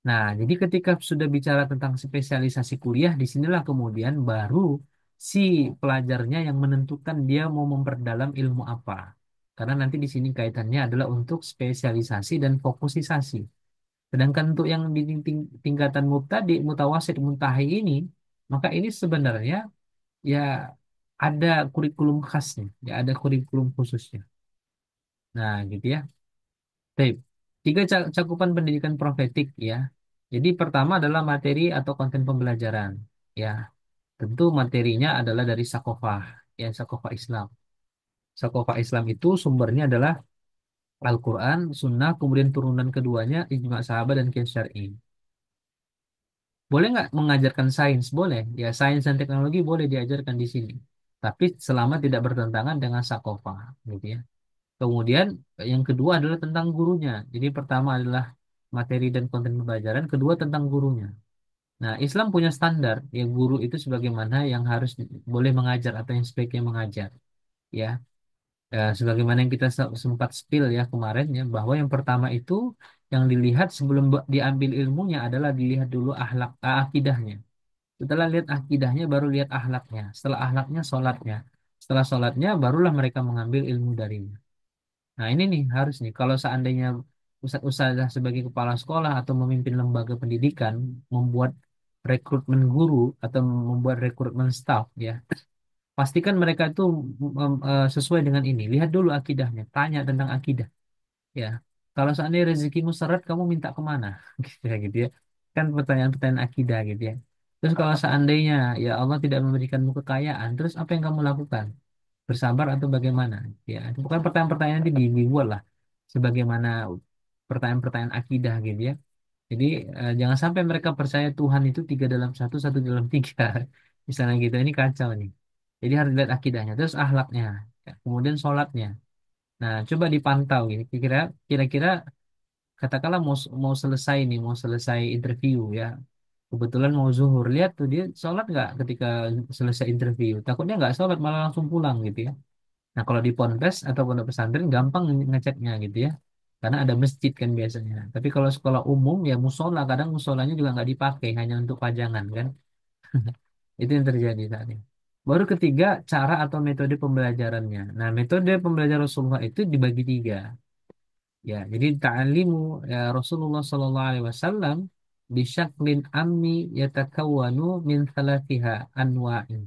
Speaker 1: Nah, jadi ketika sudah bicara tentang spesialisasi kuliah, disinilah kemudian baru si pelajarnya yang menentukan dia mau memperdalam ilmu apa. Karena nanti di sini kaitannya adalah untuk spesialisasi dan fokusisasi. Sedangkan untuk yang di tingkatan mubtadi, mutawasid, muntahi ini, maka ini sebenarnya ya ada kurikulum khasnya, ya ada kurikulum khususnya. Nah, gitu ya. Baik. Tiga cakupan pendidikan profetik ya. Jadi pertama adalah materi atau konten pembelajaran. Ya, tentu materinya adalah dari Sakofah, ya Sakofah Islam. Sakofah Islam itu sumbernya adalah Al-Quran, Sunnah, kemudian turunan keduanya ijma sahabat dan qiyas syar'i. Boleh nggak mengajarkan sains? Boleh. Ya, sains dan teknologi boleh diajarkan di sini. Tapi selama tidak bertentangan dengan Sakofah, gitu ya. Kemudian yang kedua adalah tentang gurunya. Jadi pertama adalah materi dan konten pembelajaran, kedua tentang gurunya. Nah, Islam punya standar, ya guru itu sebagaimana yang harus boleh mengajar atau yang sebaiknya mengajar, ya. Sebagaimana yang kita sempat spill ya kemarin ya, bahwa yang pertama itu yang dilihat sebelum diambil ilmunya adalah dilihat dulu akidahnya. Setelah lihat akidahnya baru lihat ahlaknya. Setelah ahlaknya sholatnya. Setelah sholatnya barulah mereka mengambil ilmu darinya. Nah, ini nih harus nih kalau seandainya ustadz-ustadzah sebagai kepala sekolah atau memimpin lembaga pendidikan membuat rekrutmen guru atau membuat rekrutmen staff ya, pastikan mereka itu sesuai dengan ini. Lihat dulu akidahnya, tanya tentang akidah ya. Kalau seandainya rezekimu seret, kamu minta kemana? Gitu ya, gitu ya. Kan pertanyaan-pertanyaan akidah gitu ya. Terus kalau seandainya ya Allah tidak memberikanmu kekayaan, terus apa yang kamu lakukan? Bersabar atau bagaimana? Ya, itu bukan pertanyaan-pertanyaan nanti dibuat lah sebagaimana pertanyaan-pertanyaan akidah gitu ya. Jadi jangan sampai mereka percaya Tuhan itu tiga dalam satu, satu dalam tiga. Misalnya gitu, ini kacau nih. Jadi harus lihat akidahnya, terus akhlaknya, ya, kemudian sholatnya. Nah, coba dipantau gitu. Kira-kira katakanlah mau selesai nih, mau selesai interview ya. Kebetulan mau zuhur, lihat tuh dia sholat nggak ketika selesai interview. Takutnya nggak sholat malah langsung pulang gitu ya. Nah, kalau di ponpes atau pondok pesantren gampang ngeceknya gitu ya. Karena ada masjid kan biasanya. Tapi kalau sekolah umum ya musola, kadang musolanya juga nggak dipakai, hanya untuk pajangan kan. Itu yang terjadi saat ini. Baru ketiga, cara atau metode pembelajarannya. Nah, metode pembelajaran Rasulullah itu dibagi tiga. Ya, jadi ta'alimu ya, Rasulullah Sallallahu Alaihi Wasallam bisyaklin ammi yatakawwanu min thalathiha anwa'in.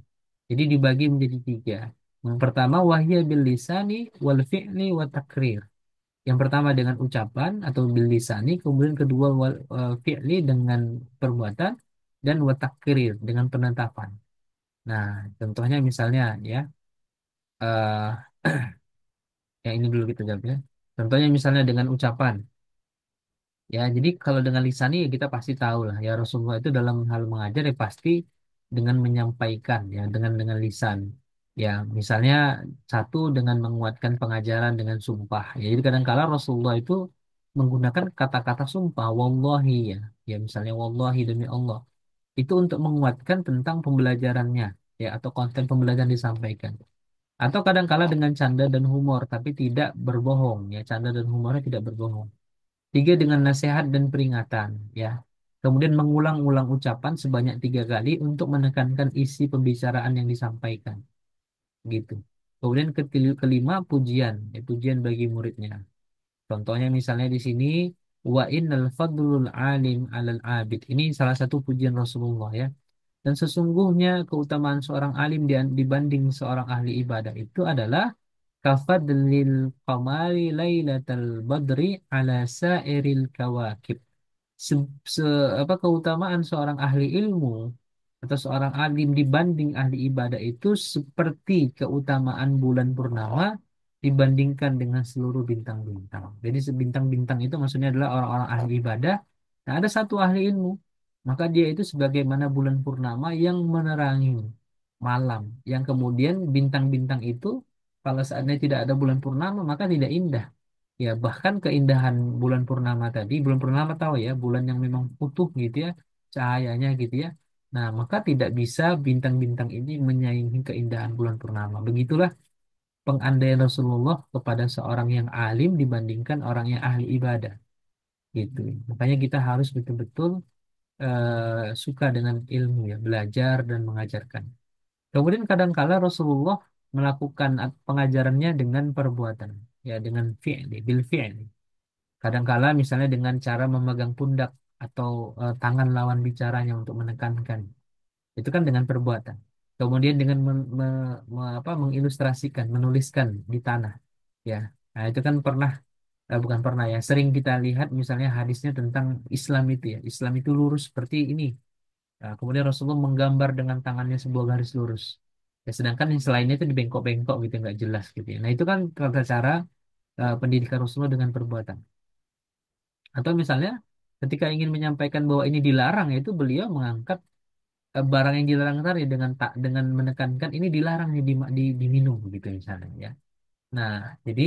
Speaker 1: Jadi dibagi menjadi tiga. Yang pertama wahya bil lisani wal fi'li wa takrir. Yang pertama dengan ucapan atau bil lisani, kemudian kedua fi'li dengan perbuatan dan wa takrir dengan penetapan. Nah, contohnya misalnya ya eh yang ini dulu kita jawab ya. Contohnya misalnya dengan ucapan. Ya, jadi kalau dengan lisan ya kita pasti tahu lah ya Rasulullah itu dalam hal mengajar ya pasti dengan menyampaikan ya dengan lisan. Ya, misalnya satu dengan menguatkan pengajaran dengan sumpah. Ya, jadi kadang-kala Rasulullah itu menggunakan kata-kata sumpah, wallahi ya. Ya, misalnya wallahi demi Allah. Itu untuk menguatkan tentang pembelajarannya ya atau konten pembelajaran disampaikan. Atau kadang-kala dengan canda dan humor tapi tidak berbohong ya, canda dan humornya tidak berbohong. Tiga dengan nasihat dan peringatan, ya. Kemudian mengulang-ulang ucapan sebanyak tiga kali untuk menekankan isi pembicaraan yang disampaikan, gitu. Kemudian kelima pujian, ya, pujian bagi muridnya. Contohnya misalnya di sini wa innal fadlul alim alal abid. Ini salah satu pujian Rasulullah ya. Dan sesungguhnya keutamaan seorang alim dibanding seorang ahli ibadah itu adalah kafadlil qamari lailatal badri ala sairil kawakib. Se, apa keutamaan seorang ahli ilmu atau seorang alim dibanding ahli ibadah itu seperti keutamaan bulan purnama dibandingkan dengan seluruh bintang-bintang. Jadi sebintang-bintang itu maksudnya adalah orang-orang ahli ibadah. Nah, ada satu ahli ilmu, maka dia itu sebagaimana bulan purnama yang menerangi malam, yang kemudian bintang-bintang itu kalau seandainya tidak ada bulan purnama maka tidak indah. Ya, bahkan keindahan bulan purnama tadi, bulan purnama tahu ya, bulan yang memang utuh gitu ya, cahayanya gitu ya. Nah, maka tidak bisa bintang-bintang ini menyaingi keindahan bulan purnama. Begitulah pengandaian Rasulullah kepada seorang yang alim dibandingkan orang yang ahli ibadah. gitu. Makanya kita harus betul-betul suka dengan ilmu ya, belajar dan mengajarkan. Kemudian kadangkala Rasulullah melakukan pengajarannya dengan perbuatan, ya dengan fi'li, bil fi'li. Kadangkala misalnya dengan cara memegang pundak atau tangan lawan bicaranya untuk menekankan. Itu kan dengan perbuatan. Kemudian dengan mengilustrasikan, menuliskan di tanah. Ya, nah itu kan pernah, bukan pernah ya, sering kita lihat misalnya hadisnya tentang Islam itu ya. Islam itu lurus seperti ini. Nah, kemudian Rasulullah menggambar dengan tangannya sebuah garis lurus. Ya, sedangkan yang selainnya itu dibengkok-bengkok gitu, nggak jelas gitu ya. Nah itu kan tata cara pendidikan Rasulullah dengan perbuatan. Atau misalnya ketika ingin menyampaikan bahwa ini dilarang, yaitu beliau mengangkat barang yang dilarang tadi dengan tak dengan menekankan ini dilarang nih diminum gitu misalnya ya. Nah, jadi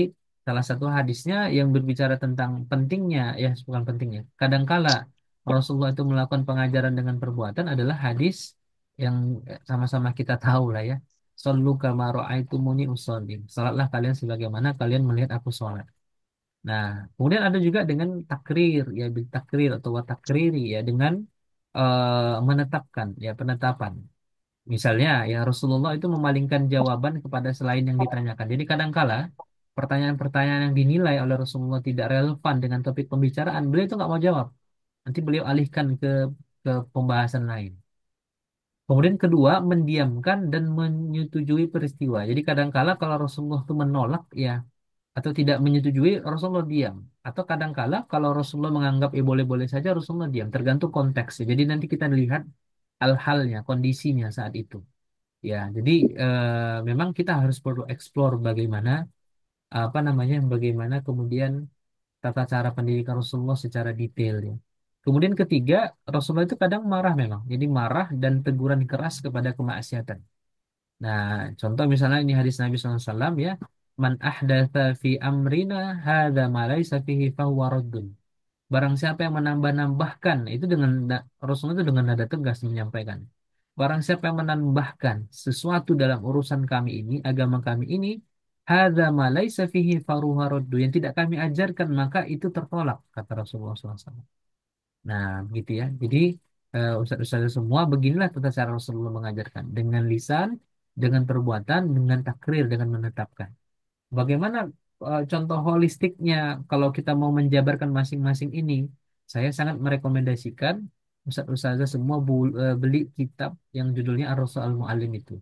Speaker 1: salah satu hadisnya yang berbicara tentang pentingnya, ya bukan pentingnya. Kadangkala Rasulullah itu melakukan pengajaran dengan perbuatan adalah hadis yang sama-sama kita tahu lah ya. Sallu kama ra'aitumuni usolli. Salatlah kalian sebagaimana kalian melihat aku sholat. Nah, kemudian ada juga dengan takrir, ya bil takrir atau watakriri ya dengan menetapkan, ya penetapan. Misalnya, ya Rasulullah itu memalingkan jawaban kepada selain yang ditanyakan. Jadi kadangkala pertanyaan-pertanyaan yang dinilai oleh Rasulullah tidak relevan dengan topik pembicaraan, beliau itu nggak mau jawab. Nanti beliau alihkan ke pembahasan lain. Kemudian kedua, mendiamkan dan menyetujui peristiwa. Jadi kadangkala kalau Rasulullah itu menolak, ya atau tidak menyetujui, Rasulullah diam. Atau kadangkala kalau Rasulullah menganggap boleh-boleh saja, Rasulullah diam. Tergantung konteksnya. Jadi nanti kita lihat hal-halnya, kondisinya saat itu. Ya, jadi memang kita harus perlu explore bagaimana apa namanya, bagaimana kemudian tata cara pendidikan Rasulullah secara detail ya. Kemudian ketiga, Rasulullah itu kadang marah memang. Jadi marah dan teguran keras kepada kemaksiatan. Nah, contoh misalnya ini hadis Nabi SAW ya, man ahdatha fi amrina hadza ma laysa fihi fahuwa raddun. Barang siapa yang menambah-nambahkan, itu dengan Rasulullah itu dengan nada tegas menyampaikan. Barang siapa yang menambahkan sesuatu dalam urusan kami ini, agama kami ini, hadza ma laisa fihi faruha raddu, yang tidak kami ajarkan maka itu tertolak, kata Rasulullah SAW. Nah, begitu ya. Jadi ustaz-ustaz semua beginilah tata cara Rasulullah mengajarkan dengan lisan, dengan perbuatan, dengan takrir, dengan menetapkan. Bagaimana contoh holistiknya kalau kita mau menjabarkan masing-masing ini? Saya sangat merekomendasikan ustaz-ustazah semua beli kitab yang judulnya Ar-Rasul Al-Muallim itu.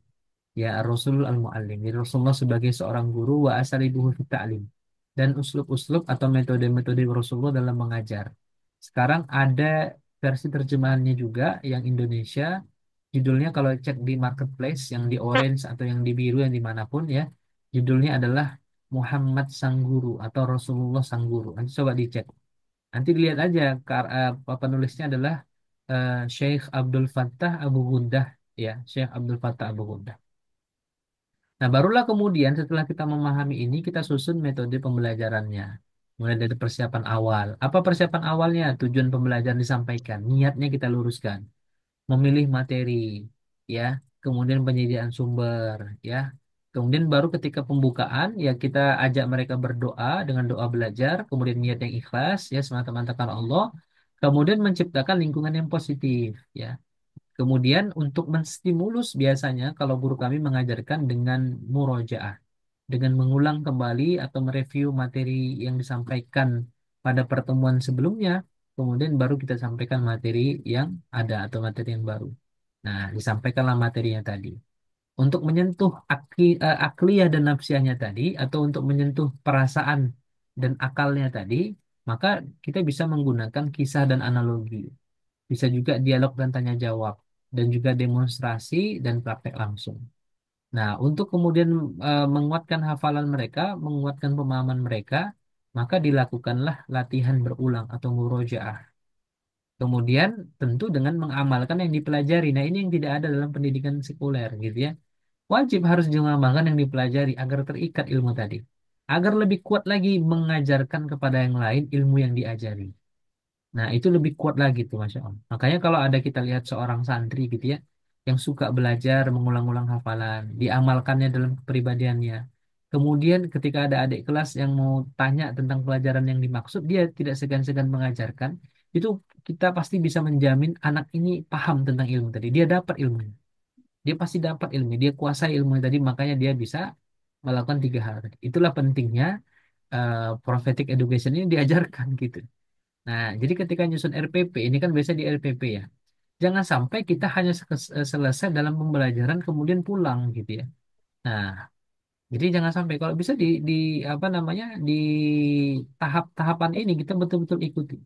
Speaker 1: Ya, Ar-Rasul Al-Muallim. Jadi Rasulullah sebagai seorang guru wa asalibuhu fit ta'lim. Dan uslub-uslub atau metode-metode Rasulullah dalam mengajar. Sekarang ada versi terjemahannya juga yang Indonesia. Judulnya kalau cek di marketplace yang di orange atau yang di biru yang dimanapun ya, judulnya adalah Muhammad Sang Guru atau Rasulullah Sang Guru. Nanti coba dicek. Nanti dilihat aja penulisnya adalah Syekh Abdul Fattah Abu Gundah, ya Syekh Abdul Fattah Abu Gundah. Nah, barulah kemudian setelah kita memahami ini, kita susun metode pembelajarannya. Mulai dari persiapan awal. Apa persiapan awalnya? Tujuan pembelajaran disampaikan, niatnya kita luruskan, memilih materi, ya, kemudian penyediaan sumber, ya. Kemudian baru ketika pembukaan, ya kita ajak mereka berdoa dengan doa belajar, kemudian niat yang ikhlas, ya semata-mata karena Allah, kemudian menciptakan lingkungan yang positif, ya. Kemudian untuk menstimulus biasanya kalau guru kami mengajarkan dengan murojaah, dengan mengulang kembali atau mereview materi yang disampaikan pada pertemuan sebelumnya, kemudian baru kita sampaikan materi yang ada atau materi yang baru. Nah, disampaikanlah materinya tadi. Untuk menyentuh akliyah dan nafsiyahnya tadi, atau untuk menyentuh perasaan dan akalnya tadi, maka kita bisa menggunakan kisah dan analogi. Bisa juga dialog dan tanya jawab, dan juga demonstrasi dan praktek langsung. Nah, untuk kemudian menguatkan hafalan mereka, menguatkan pemahaman mereka, maka dilakukanlah latihan berulang atau murojaah. Kemudian tentu dengan mengamalkan yang dipelajari. Nah, ini yang tidak ada dalam pendidikan sekuler gitu ya. Wajib harus mengamalkan yang dipelajari agar terikat ilmu tadi. Agar lebih kuat lagi mengajarkan kepada yang lain ilmu yang diajari. Nah, itu lebih kuat lagi tuh, Masya Allah. Makanya kalau ada kita lihat seorang santri gitu ya, yang suka belajar, mengulang-ulang hafalan, diamalkannya dalam kepribadiannya. Kemudian ketika ada adik kelas yang mau tanya tentang pelajaran yang dimaksud, dia tidak segan-segan mengajarkan. Itu kita pasti bisa menjamin anak ini paham tentang ilmu tadi. Dia dapat ilmunya. Dia pasti dapat ilmu. Dia kuasai ilmu tadi, makanya dia bisa melakukan tiga hal tadi. Itulah pentingnya prophetic education ini diajarkan gitu. Nah, jadi ketika nyusun RPP, ini kan biasa di RPP ya. Jangan sampai kita hanya selesai dalam pembelajaran kemudian pulang gitu ya. Nah, jadi jangan sampai kalau bisa di apa namanya di tahap-tahapan ini kita betul-betul ikuti.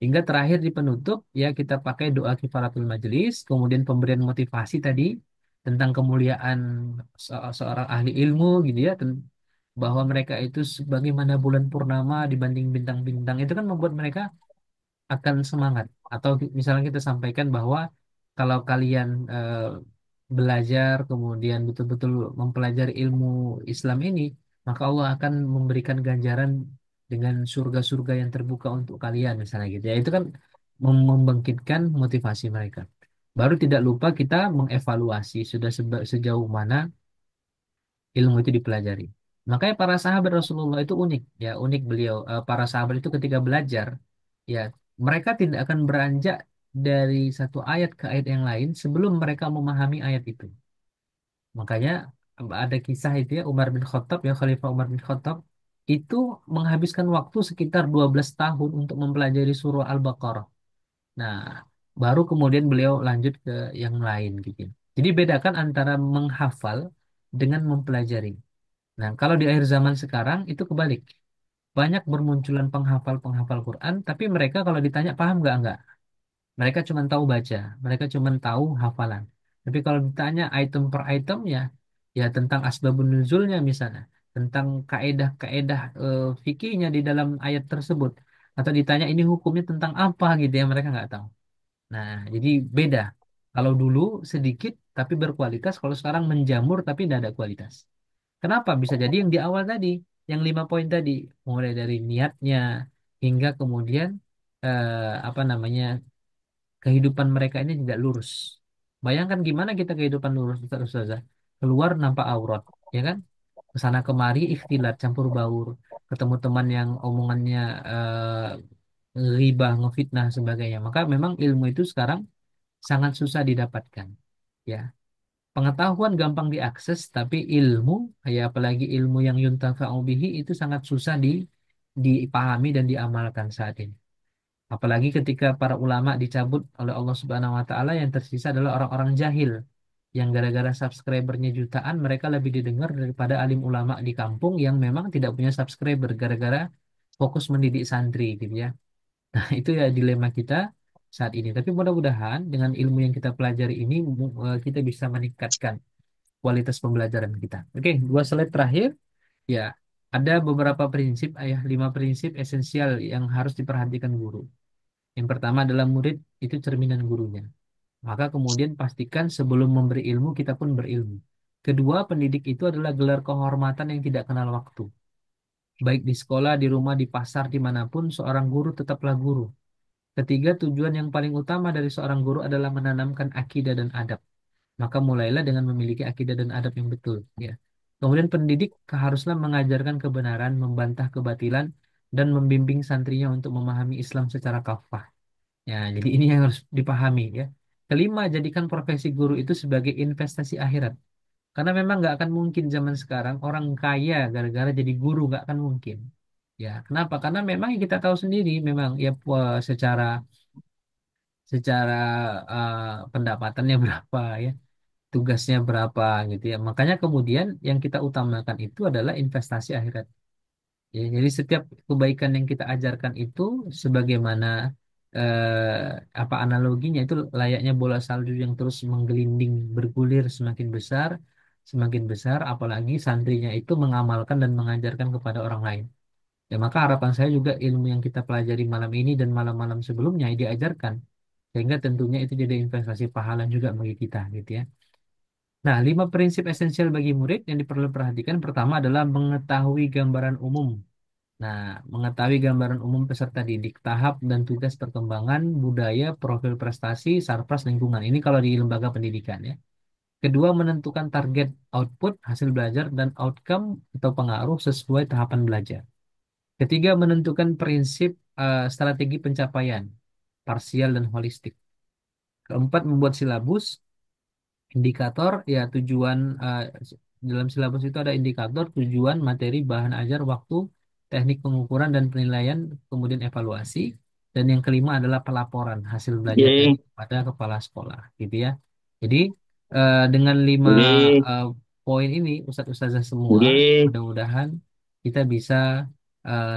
Speaker 1: Hingga terakhir di penutup ya kita pakai doa kifaratul majelis, kemudian pemberian motivasi tadi tentang kemuliaan seorang ahli ilmu gitu ya, bahwa mereka itu sebagaimana bulan purnama dibanding bintang-bintang itu kan membuat mereka akan semangat. Atau misalnya kita sampaikan bahwa kalau kalian belajar kemudian betul-betul mempelajari ilmu Islam ini, maka Allah akan memberikan ganjaran dengan surga-surga yang terbuka untuk kalian misalnya gitu ya. Itu kan membangkitkan motivasi mereka. Baru tidak lupa kita mengevaluasi sudah sejauh mana ilmu itu dipelajari. Makanya para sahabat Rasulullah itu unik, ya unik beliau. Para sahabat itu ketika belajar, ya mereka tidak akan beranjak dari satu ayat ke ayat yang lain sebelum mereka memahami ayat itu. Makanya ada kisah itu ya Umar bin Khattab ya Khalifah Umar bin Khattab itu menghabiskan waktu sekitar 12 tahun untuk mempelajari surah Al-Baqarah. Nah, baru kemudian beliau lanjut ke yang lain gitu. Jadi bedakan antara menghafal dengan mempelajari. Nah, kalau di akhir zaman sekarang itu kebalik. Banyak bermunculan penghafal-penghafal Quran, tapi mereka kalau ditanya paham nggak? Nggak. Mereka cuma tahu baca, mereka cuma tahu hafalan. Tapi kalau ditanya item per itemnya, ya tentang asbabun nuzulnya misalnya, tentang kaedah-kaedah fikihnya di dalam ayat tersebut, atau ditanya ini hukumnya tentang apa gitu ya, mereka nggak tahu. Nah, jadi beda. Kalau dulu sedikit tapi berkualitas, kalau sekarang menjamur tapi tidak ada kualitas. Kenapa? Bisa jadi yang di awal tadi, yang 5 poin tadi, mulai dari niatnya hingga kemudian apa namanya kehidupan mereka ini tidak lurus. Bayangkan gimana kita kehidupan lurus Ustaz Ustazah. Keluar nampak aurat, ya kan? Kesana kemari ikhtilat campur baur, ketemu teman yang omongannya ghibah, ngefitnah sebagainya. Maka memang ilmu itu sekarang sangat susah didapatkan. Ya, pengetahuan gampang diakses, tapi ilmu, ya apalagi ilmu yang yuntafa'u bihi itu sangat susah dipahami dan diamalkan saat ini. Apalagi ketika para ulama dicabut oleh Allah Subhanahu wa taala yang tersisa adalah orang-orang jahil yang gara-gara subscribernya jutaan mereka lebih didengar daripada alim ulama di kampung yang memang tidak punya subscriber gara-gara fokus mendidik santri gitu ya. Nah, itu ya dilema kita saat ini. Tapi mudah-mudahan dengan ilmu yang kita pelajari ini kita bisa meningkatkan kualitas pembelajaran kita. Oke, 2 slide terakhir. Ya, ada beberapa prinsip, 5 prinsip esensial yang harus diperhatikan guru. Yang pertama adalah murid itu cerminan gurunya. Maka kemudian pastikan sebelum memberi ilmu, kita pun berilmu. Kedua, pendidik itu adalah gelar kehormatan yang tidak kenal waktu. Baik di sekolah, di rumah, di pasar, dimanapun, seorang guru tetaplah guru. Ketiga, tujuan yang paling utama dari seorang guru adalah menanamkan akidah dan adab. Maka mulailah dengan memiliki akidah dan adab yang betul. Ya. Kemudian pendidik haruslah mengajarkan kebenaran, membantah kebatilan, dan membimbing santrinya untuk memahami Islam secara kafah. Ya, jadi ini yang harus dipahami ya. Kelima, jadikan profesi guru itu sebagai investasi akhirat. Karena memang nggak akan mungkin zaman sekarang orang kaya gara-gara jadi guru nggak akan mungkin. Ya, kenapa? Karena memang kita tahu sendiri, memang ya secara secara pendapatannya berapa ya, tugasnya berapa gitu ya. Makanya kemudian yang kita utamakan itu adalah investasi akhirat. Ya, jadi setiap kebaikan yang kita ajarkan itu sebagaimana apa analoginya itu layaknya bola salju yang terus menggelinding bergulir semakin besar apalagi santrinya itu mengamalkan dan mengajarkan kepada orang lain. Ya maka harapan saya juga ilmu yang kita pelajari malam ini dan malam-malam sebelumnya diajarkan sehingga tentunya itu jadi investasi pahala juga bagi kita gitu ya. Nah, 5 prinsip esensial bagi murid yang perlu perhatikan pertama adalah mengetahui gambaran umum. Nah, mengetahui gambaran umum peserta didik, tahap dan tugas perkembangan, budaya, profil prestasi, sarpras lingkungan. Ini kalau di lembaga pendidikan ya. Kedua, menentukan target output hasil belajar dan outcome atau pengaruh sesuai tahapan belajar. Ketiga, menentukan prinsip strategi pencapaian parsial dan holistik. Keempat, membuat silabus. Indikator ya tujuan dalam silabus itu ada indikator tujuan materi bahan ajar waktu teknik pengukuran dan penilaian kemudian evaluasi dan yang kelima adalah pelaporan hasil belajar dari
Speaker 2: Oke,
Speaker 1: pada kepala sekolah gitu ya. Jadi dengan lima
Speaker 2: oke,
Speaker 1: eh, poin ini ustadz-ustazah semua
Speaker 2: oke,
Speaker 1: mudah-mudahan kita bisa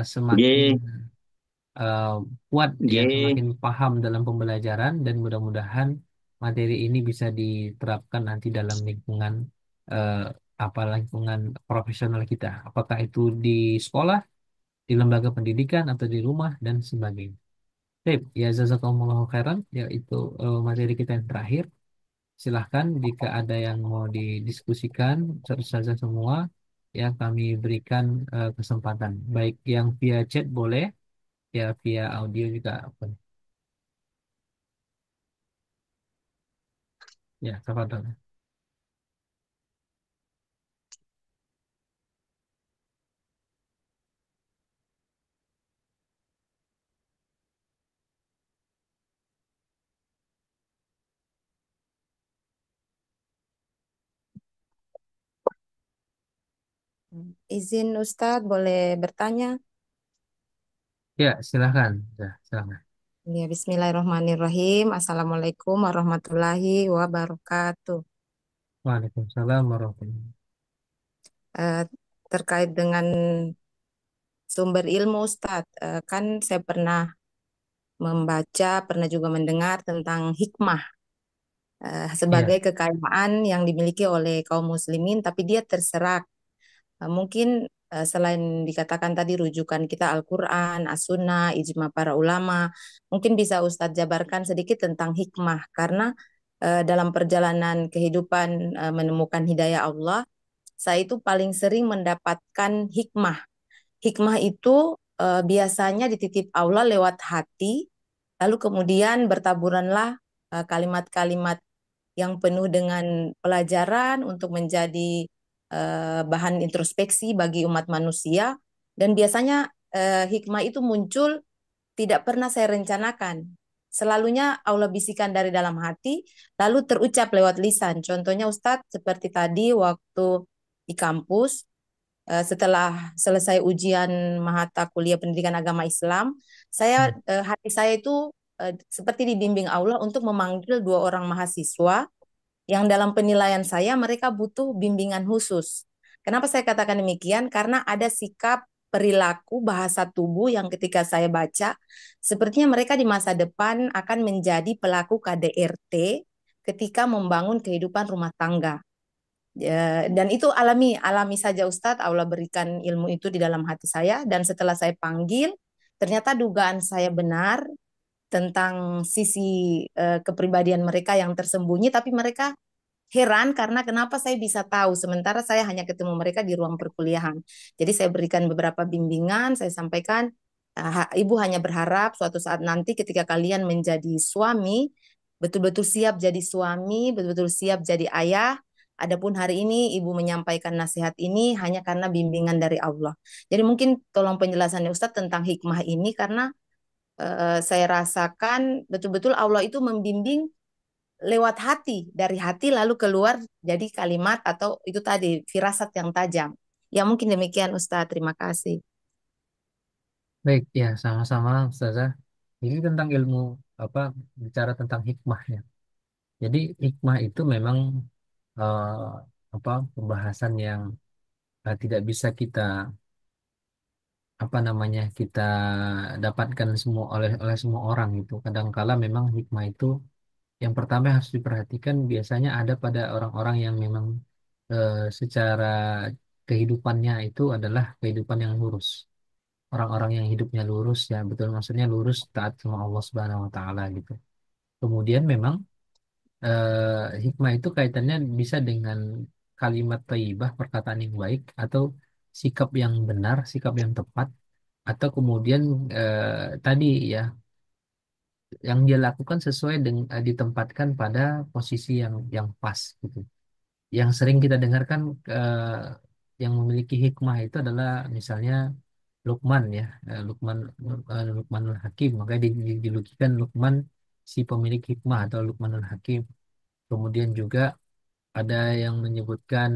Speaker 1: semakin
Speaker 2: oke,
Speaker 1: eh, kuat ya,
Speaker 2: oke.
Speaker 1: semakin paham dalam pembelajaran dan mudah-mudahan materi ini bisa diterapkan nanti dalam lingkungan eh, apa lingkungan profesional kita, apakah itu di sekolah, di lembaga pendidikan atau di rumah dan sebagainya. Baik, ya jazakumullah khairan, ya itu materi kita yang terakhir. Silahkan jika ada yang mau didiskusikan, saja semua ya kami berikan kesempatan. Baik yang via chat boleh, ya via audio juga boleh. Ya, tafadhol.
Speaker 3: Izin Ustadz, boleh bertanya?
Speaker 1: Ya, silakan. Ya, silakan.
Speaker 3: Ya, Bismillahirrahmanirrahim. Assalamualaikum warahmatullahi wabarakatuh.
Speaker 1: Waalaikumsalam warahmatullahi.
Speaker 3: Eh, Terkait dengan sumber ilmu Ustadz, kan saya pernah membaca, pernah juga mendengar tentang hikmah
Speaker 1: Iya,
Speaker 3: sebagai kekayaan yang dimiliki oleh kaum muslimin, tapi dia terserak. Mungkin selain dikatakan tadi rujukan kita Al-Quran, As-Sunnah, ijma para ulama, mungkin bisa Ustadz jabarkan sedikit tentang hikmah karena dalam perjalanan kehidupan menemukan hidayah Allah, saya itu paling sering mendapatkan hikmah. Hikmah itu biasanya dititip Allah lewat hati, lalu kemudian bertaburanlah kalimat-kalimat yang penuh dengan pelajaran untuk menjadi bahan introspeksi bagi umat manusia. Dan biasanya hikmah itu muncul tidak pernah saya rencanakan. Selalunya Allah bisikan dari dalam hati, lalu terucap lewat lisan. Contohnya Ustadz, seperti tadi waktu di kampus, setelah selesai ujian Mahata Kuliah Pendidikan Agama Islam, hati saya itu seperti dibimbing Allah untuk memanggil dua orang mahasiswa yang dalam penilaian saya mereka butuh bimbingan khusus. Kenapa saya katakan demikian? Karena ada sikap perilaku bahasa tubuh yang ketika saya baca, sepertinya mereka di masa depan akan menjadi pelaku KDRT ketika membangun kehidupan rumah tangga. Dan itu alami, alami saja Ustadz, Allah berikan ilmu itu di dalam hati saya. Dan setelah saya panggil, ternyata dugaan saya benar tentang sisi kepribadian mereka yang tersembunyi, tapi mereka heran karena kenapa saya bisa tahu sementara saya hanya ketemu mereka di ruang perkuliahan. Jadi saya berikan beberapa bimbingan, saya sampaikan ibu hanya berharap suatu saat nanti ketika kalian menjadi suami betul-betul siap jadi suami, betul-betul siap jadi ayah. Adapun hari ini ibu menyampaikan nasihat ini hanya karena bimbingan dari Allah. Jadi mungkin tolong penjelasannya Ustadz tentang hikmah ini karena saya rasakan betul-betul Allah itu membimbing lewat hati, dari hati lalu keluar jadi kalimat atau itu tadi firasat yang tajam. Ya mungkin demikian Ustaz, terima kasih.
Speaker 1: baik ya sama-sama Ustazah. Ini tentang ilmu apa bicara tentang hikmah ya. Jadi hikmah itu memang eh, apa pembahasan yang tidak bisa kita apa namanya kita dapatkan semua oleh oleh semua orang gitu. Kadangkala memang hikmah itu yang pertama yang harus diperhatikan biasanya ada pada orang-orang yang memang secara kehidupannya itu adalah kehidupan yang lurus. Orang-orang yang hidupnya lurus ya betul maksudnya lurus taat sama Allah Subhanahu wa taala gitu. Kemudian memang hikmah itu kaitannya bisa dengan kalimat thayyibah, perkataan yang baik atau sikap yang benar, sikap yang tepat atau kemudian tadi ya yang dia lakukan sesuai dengan ditempatkan pada posisi yang pas gitu. yang sering kita dengarkan yang memiliki hikmah itu adalah misalnya Luqman ya, Luqmanul Hakim, makanya dijulukikan Luqman si pemilik hikmah atau Luqmanul Hakim. Kemudian juga ada yang menyebutkan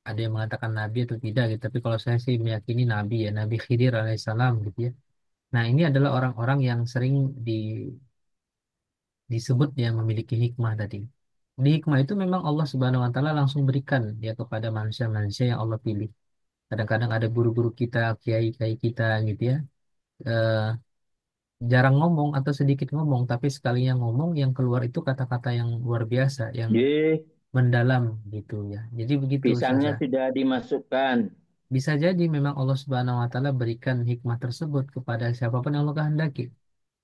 Speaker 1: ada yang mengatakan nabi atau tidak gitu. Tapi kalau saya sih meyakini nabi ya, Nabi Khidir alaihissalam gitu ya. Nah, ini adalah orang-orang yang sering disebut ya memiliki hikmah tadi. Di hikmah itu memang Allah Subhanahu wa taala langsung berikan ya kepada manusia-manusia yang Allah pilih. Kadang-kadang ada guru-guru kita, kiai-kiai kita gitu ya. eh, Jarang ngomong atau sedikit ngomong, tapi sekalinya ngomong yang keluar itu kata-kata yang luar biasa, yang
Speaker 2: Ye,
Speaker 1: mendalam gitu ya. Jadi begitu
Speaker 2: pisangnya
Speaker 1: saja.
Speaker 2: sudah dimasukkan.
Speaker 1: Bisa jadi memang Allah Subhanahu wa taala berikan hikmah tersebut kepada siapapun yang Allah kehendaki.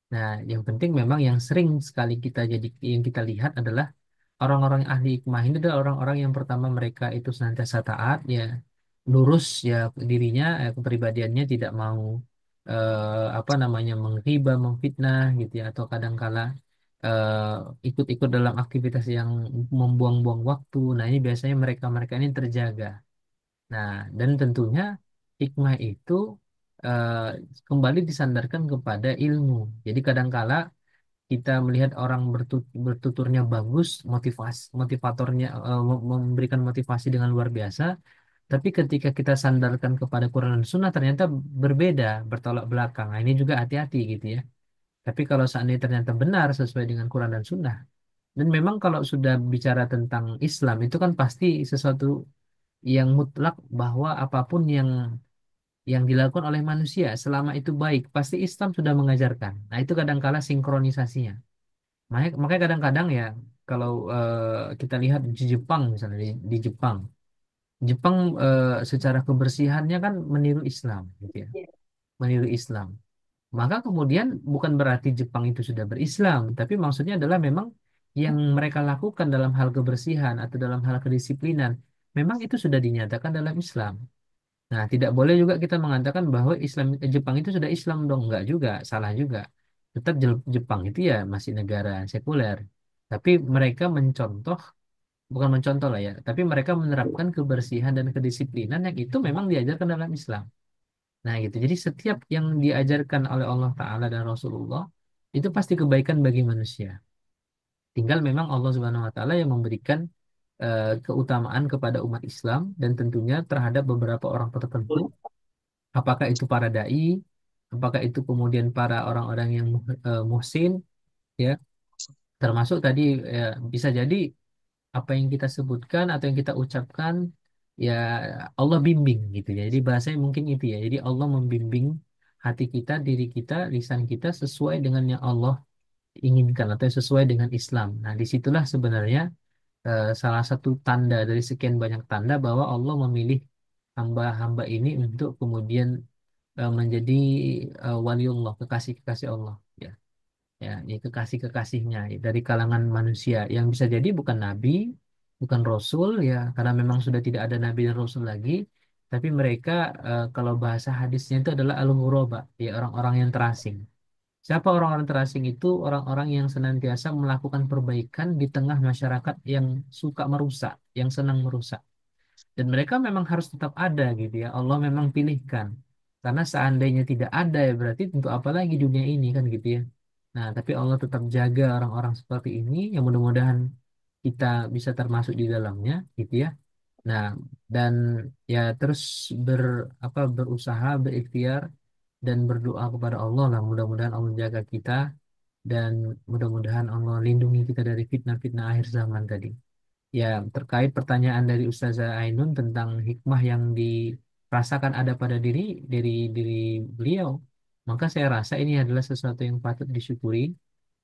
Speaker 1: Nah, yang penting memang yang sering sekali kita jadi yang kita lihat adalah orang-orang ahli hikmah ini adalah orang-orang yang pertama mereka itu senantiasa taat ya, lurus ya dirinya, kepribadiannya tidak mau apa namanya menghibah, memfitnah gitu ya, atau kadangkala ikut-ikut dalam aktivitas yang membuang-buang waktu. Nah, ini biasanya mereka-mereka ini terjaga. Nah, dan tentunya hikmah itu eh, kembali disandarkan kepada ilmu. Jadi kadangkala kita melihat orang bertuturnya bagus, motivatornya memberikan motivasi dengan luar biasa, tapi ketika kita sandarkan kepada Quran dan Sunnah ternyata berbeda, bertolak belakang. Nah, ini juga hati-hati gitu ya. Tapi kalau seandainya ternyata benar sesuai dengan Quran dan Sunnah, dan memang kalau sudah bicara tentang Islam itu kan pasti sesuatu yang mutlak bahwa apapun yang dilakukan oleh manusia selama itu baik, pasti Islam sudah mengajarkan. Nah, itu kadangkala sinkronisasinya. Makanya kadang-kadang ya kalau kita lihat di Jepang misalnya di Jepang, Jepang secara kebersihannya kan meniru Islam, gitu ya, meniru Islam. Maka kemudian bukan berarti Jepang itu sudah berislam, tapi maksudnya adalah memang yang mereka lakukan dalam hal kebersihan atau dalam hal kedisiplinan, memang itu sudah dinyatakan dalam Islam. Nah, tidak boleh juga kita mengatakan bahwa Jepang itu sudah Islam dong, enggak juga, salah juga. Tetap Jepang itu ya masih negara sekuler. Tapi mereka mencontoh, bukan mencontoh lah ya, tapi mereka menerapkan kebersihan dan kedisiplinan yang itu memang diajarkan dalam Islam. Nah, gitu. Jadi setiap yang diajarkan oleh Allah Ta'ala dan Rasulullah itu pasti kebaikan bagi manusia. Tinggal memang Allah Subhanahu Wa Ta'ala yang memberikan keutamaan kepada umat Islam dan tentunya terhadap beberapa orang tertentu. Apakah itu para dai, apakah itu kemudian para orang-orang yang muhsin, ya, termasuk tadi ya, bisa jadi apa yang kita sebutkan atau yang kita ucapkan, ya Allah bimbing gitu ya. Jadi bahasanya mungkin itu ya. Jadi Allah membimbing hati kita, diri kita, lisan kita sesuai dengan yang Allah inginkan atau sesuai dengan Islam. Nah, disitulah sebenarnya salah satu tanda dari sekian banyak tanda bahwa Allah memilih hamba-hamba ini untuk kemudian menjadi waliullah, kekasih-kekasih Allah, ya. Ya, ini kekasih-kekasihnya ya, dari kalangan manusia yang bisa jadi bukan nabi, bukan rasul ya, karena memang sudah tidak ada nabi dan rasul lagi, tapi mereka kalau bahasa hadisnya itu adalah al-ghuraba, ya orang-orang yang terasing. Siapa orang-orang terasing itu? Orang-orang yang senantiasa melakukan perbaikan di tengah masyarakat yang suka merusak, yang senang merusak. Dan mereka memang harus tetap ada gitu ya. Allah memang pilihkan. Karena seandainya tidak ada ya berarti untuk apa lagi dunia ini kan gitu ya. Nah, tapi Allah tetap jaga orang-orang seperti ini yang mudah-mudahan kita bisa termasuk di dalamnya gitu ya. Nah, dan ya terus berusaha, berikhtiar dan berdoa kepada Allah lah. Mudah-mudahan Allah jaga kita dan mudah-mudahan Allah lindungi kita dari fitnah-fitnah akhir zaman tadi. Ya, terkait pertanyaan dari Ustazah Ainun tentang hikmah yang dirasakan ada pada diri beliau, maka saya rasa ini adalah sesuatu yang patut disyukuri.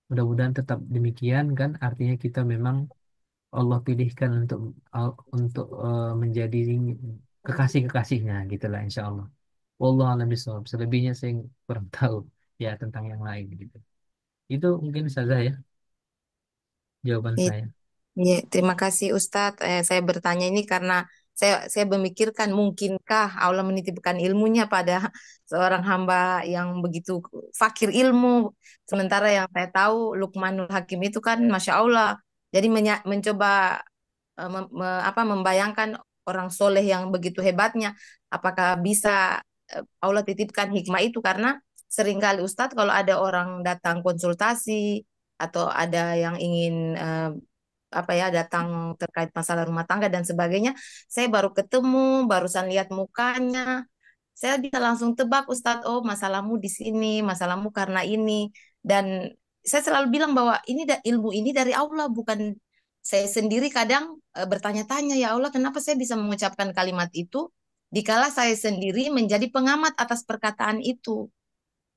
Speaker 1: Mudah-mudahan tetap demikian kan, artinya kita memang Allah pilihkan untuk menjadi kekasih-kekasihnya gitulah insya Allah. Wallahu a'lam bishawab. Selebihnya saya kurang tahu ya tentang yang lain gitu. Itu mungkin saja ya jawaban saya.
Speaker 3: Iya, terima kasih Ustadz. Saya bertanya ini karena saya memikirkan mungkinkah Allah menitipkan ilmunya pada seorang hamba yang begitu fakir ilmu. Sementara yang saya tahu Lukmanul Hakim itu kan Masya Allah. Jadi mencoba membayangkan orang soleh yang begitu hebatnya, apakah bisa Allah titipkan hikmah itu karena seringkali Ustadz kalau ada orang datang konsultasi atau ada yang ingin datang terkait masalah rumah tangga dan sebagainya, saya baru ketemu, barusan lihat mukanya, saya bisa langsung tebak Ustadz, oh masalahmu di sini, masalahmu karena ini. Dan saya selalu bilang bahwa ilmu ini dari Allah, bukan saya sendiri kadang bertanya-tanya, ya Allah, kenapa saya bisa mengucapkan kalimat itu dikala saya sendiri menjadi pengamat atas perkataan itu.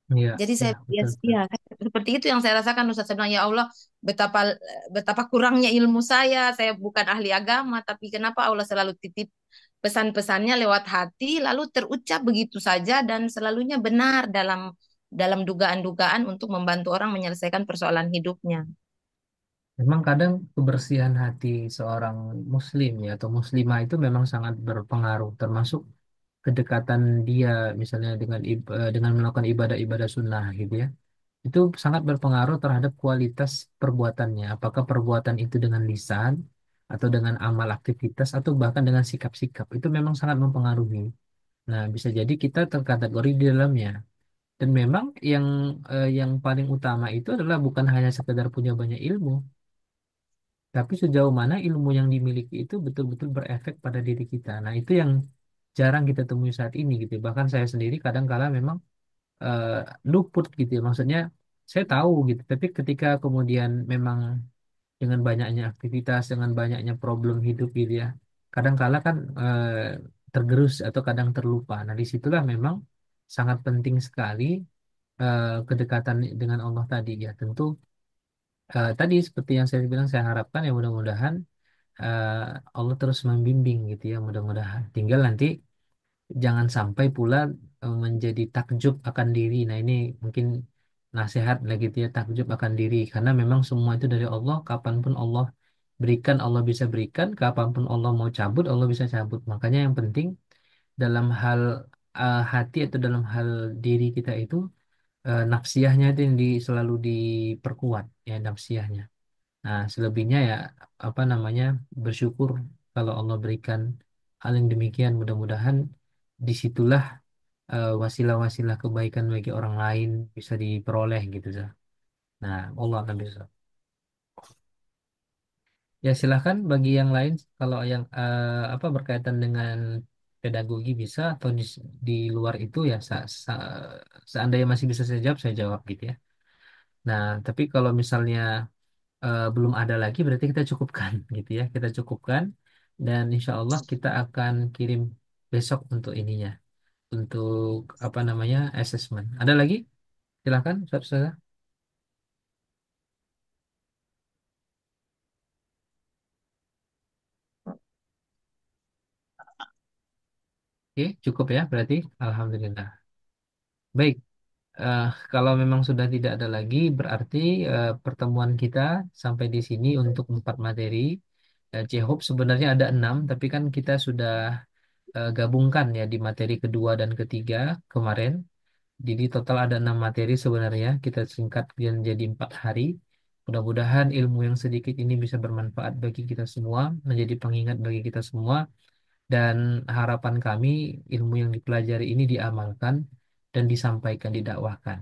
Speaker 1: Iya,
Speaker 3: Jadi
Speaker 1: ya,
Speaker 3: saya
Speaker 1: betul, betul.
Speaker 3: seperti itu yang saya rasakan Ustaz. Saya bilang, ya Allah, betapa betapa kurangnya ilmu saya bukan ahli agama, tapi kenapa Allah selalu titip pesan-pesannya lewat hati, lalu terucap begitu saja dan selalunya benar dalam dalam dugaan-dugaan untuk membantu orang menyelesaikan persoalan hidupnya.
Speaker 1: Memang kadang kebersihan hati seorang muslim ya atau muslimah itu memang sangat berpengaruh, termasuk kedekatan dia misalnya dengan melakukan ibadah-ibadah sunnah gitu ya. Itu sangat berpengaruh terhadap kualitas perbuatannya. Apakah perbuatan itu dengan lisan atau dengan amal aktivitas atau bahkan dengan sikap-sikap itu memang sangat mempengaruhi. Nah, bisa jadi kita terkategori di dalamnya. Dan memang yang paling utama itu adalah bukan hanya sekedar punya banyak ilmu, tapi sejauh mana ilmu yang dimiliki itu betul-betul berefek pada diri kita. Nah, itu yang jarang kita temui saat ini gitu. Bahkan saya sendiri kadang-kala memang eh, luput gitu ya. Maksudnya saya tahu gitu, tapi ketika kemudian memang dengan banyaknya aktivitas, dengan banyaknya problem hidup gitu ya, kadang-kala kan tergerus atau kadang terlupa. Nah, disitulah memang sangat penting sekali kedekatan dengan Allah tadi ya. Tentu tadi seperti yang saya bilang, saya harapkan ya mudah-mudahan eh, Allah terus membimbing gitu ya, mudah-mudahan. Tinggal nanti jangan sampai pula menjadi takjub akan diri. Nah, ini mungkin nasihat lagi gitu ya, takjub akan diri. Karena memang semua itu dari Allah, kapanpun Allah berikan, Allah bisa berikan, kapanpun Allah mau cabut, Allah bisa cabut. Makanya yang penting dalam hal hati atau dalam hal diri kita itu, nafsiyahnya itu yang selalu diperkuat, ya nafsiyahnya. Nah, selebihnya ya apa namanya, bersyukur kalau Allah berikan hal yang demikian. Mudah-mudahan disitulah wasilah-wasilah kebaikan bagi orang lain bisa diperoleh gitu Zah. Nah, Allah akan bisa. Ya silahkan bagi yang lain kalau yang apa berkaitan dengan pedagogi bisa atau di luar itu ya seandainya masih bisa saya jawab gitu ya. Nah, tapi kalau misalnya belum ada lagi berarti kita cukupkan gitu ya. Kita cukupkan dan insya Allah kita akan kirim besok untuk ininya, untuk apa namanya, assessment. Ada lagi? Silahkan, Ustaz. Oke, cukup ya berarti. Alhamdulillah. Baik, eh, kalau memang sudah tidak ada lagi, berarti pertemuan kita sampai di sini untuk 4 materi. C-Hope sebenarnya ada 6, tapi kan kita sudah gabungkan ya di materi kedua dan ketiga kemarin. Jadi total ada 6 materi sebenarnya. Kita singkat dan jadi 4 hari. Mudah-mudahan ilmu yang sedikit ini bisa bermanfaat bagi kita semua, menjadi pengingat bagi kita semua. Dan harapan kami ilmu yang dipelajari ini diamalkan dan disampaikan, didakwahkan.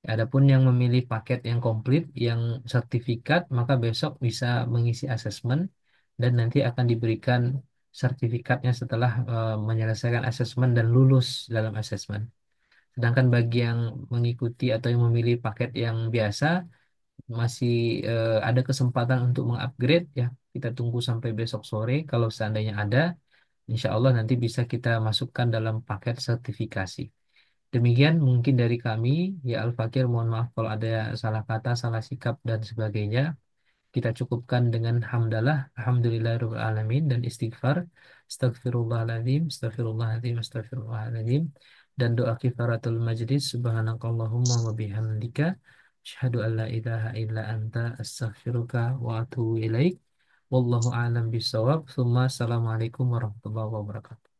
Speaker 1: Adapun yang memilih paket yang komplit, yang sertifikat, maka besok bisa mengisi asesmen dan nanti akan diberikan sertifikatnya setelah menyelesaikan asesmen dan lulus dalam asesmen. Sedangkan bagi yang mengikuti atau yang memilih paket yang biasa, masih ada kesempatan untuk mengupgrade ya. Kita tunggu sampai besok sore. Kalau seandainya ada, insya Allah nanti bisa kita masukkan dalam paket sertifikasi. Demikian mungkin dari kami, ya Al-Fakir, mohon maaf kalau ada salah kata, salah sikap, dan sebagainya. Kita cukupkan dengan hamdalah, alhamdulillahirabbil alamin, dan istighfar, astagfirullahaladzim, astagfirullahaladzim, astagfirullahaladzim, dan doa kifaratul majlis, subhanakallahumma wa bihamdika, asyhadu an la ilaha illa anta, astaghfiruka wa atubu ilaik. Wallahu a'lam bisawab. Assalamualaikum warahmatullahi wabarakatuh.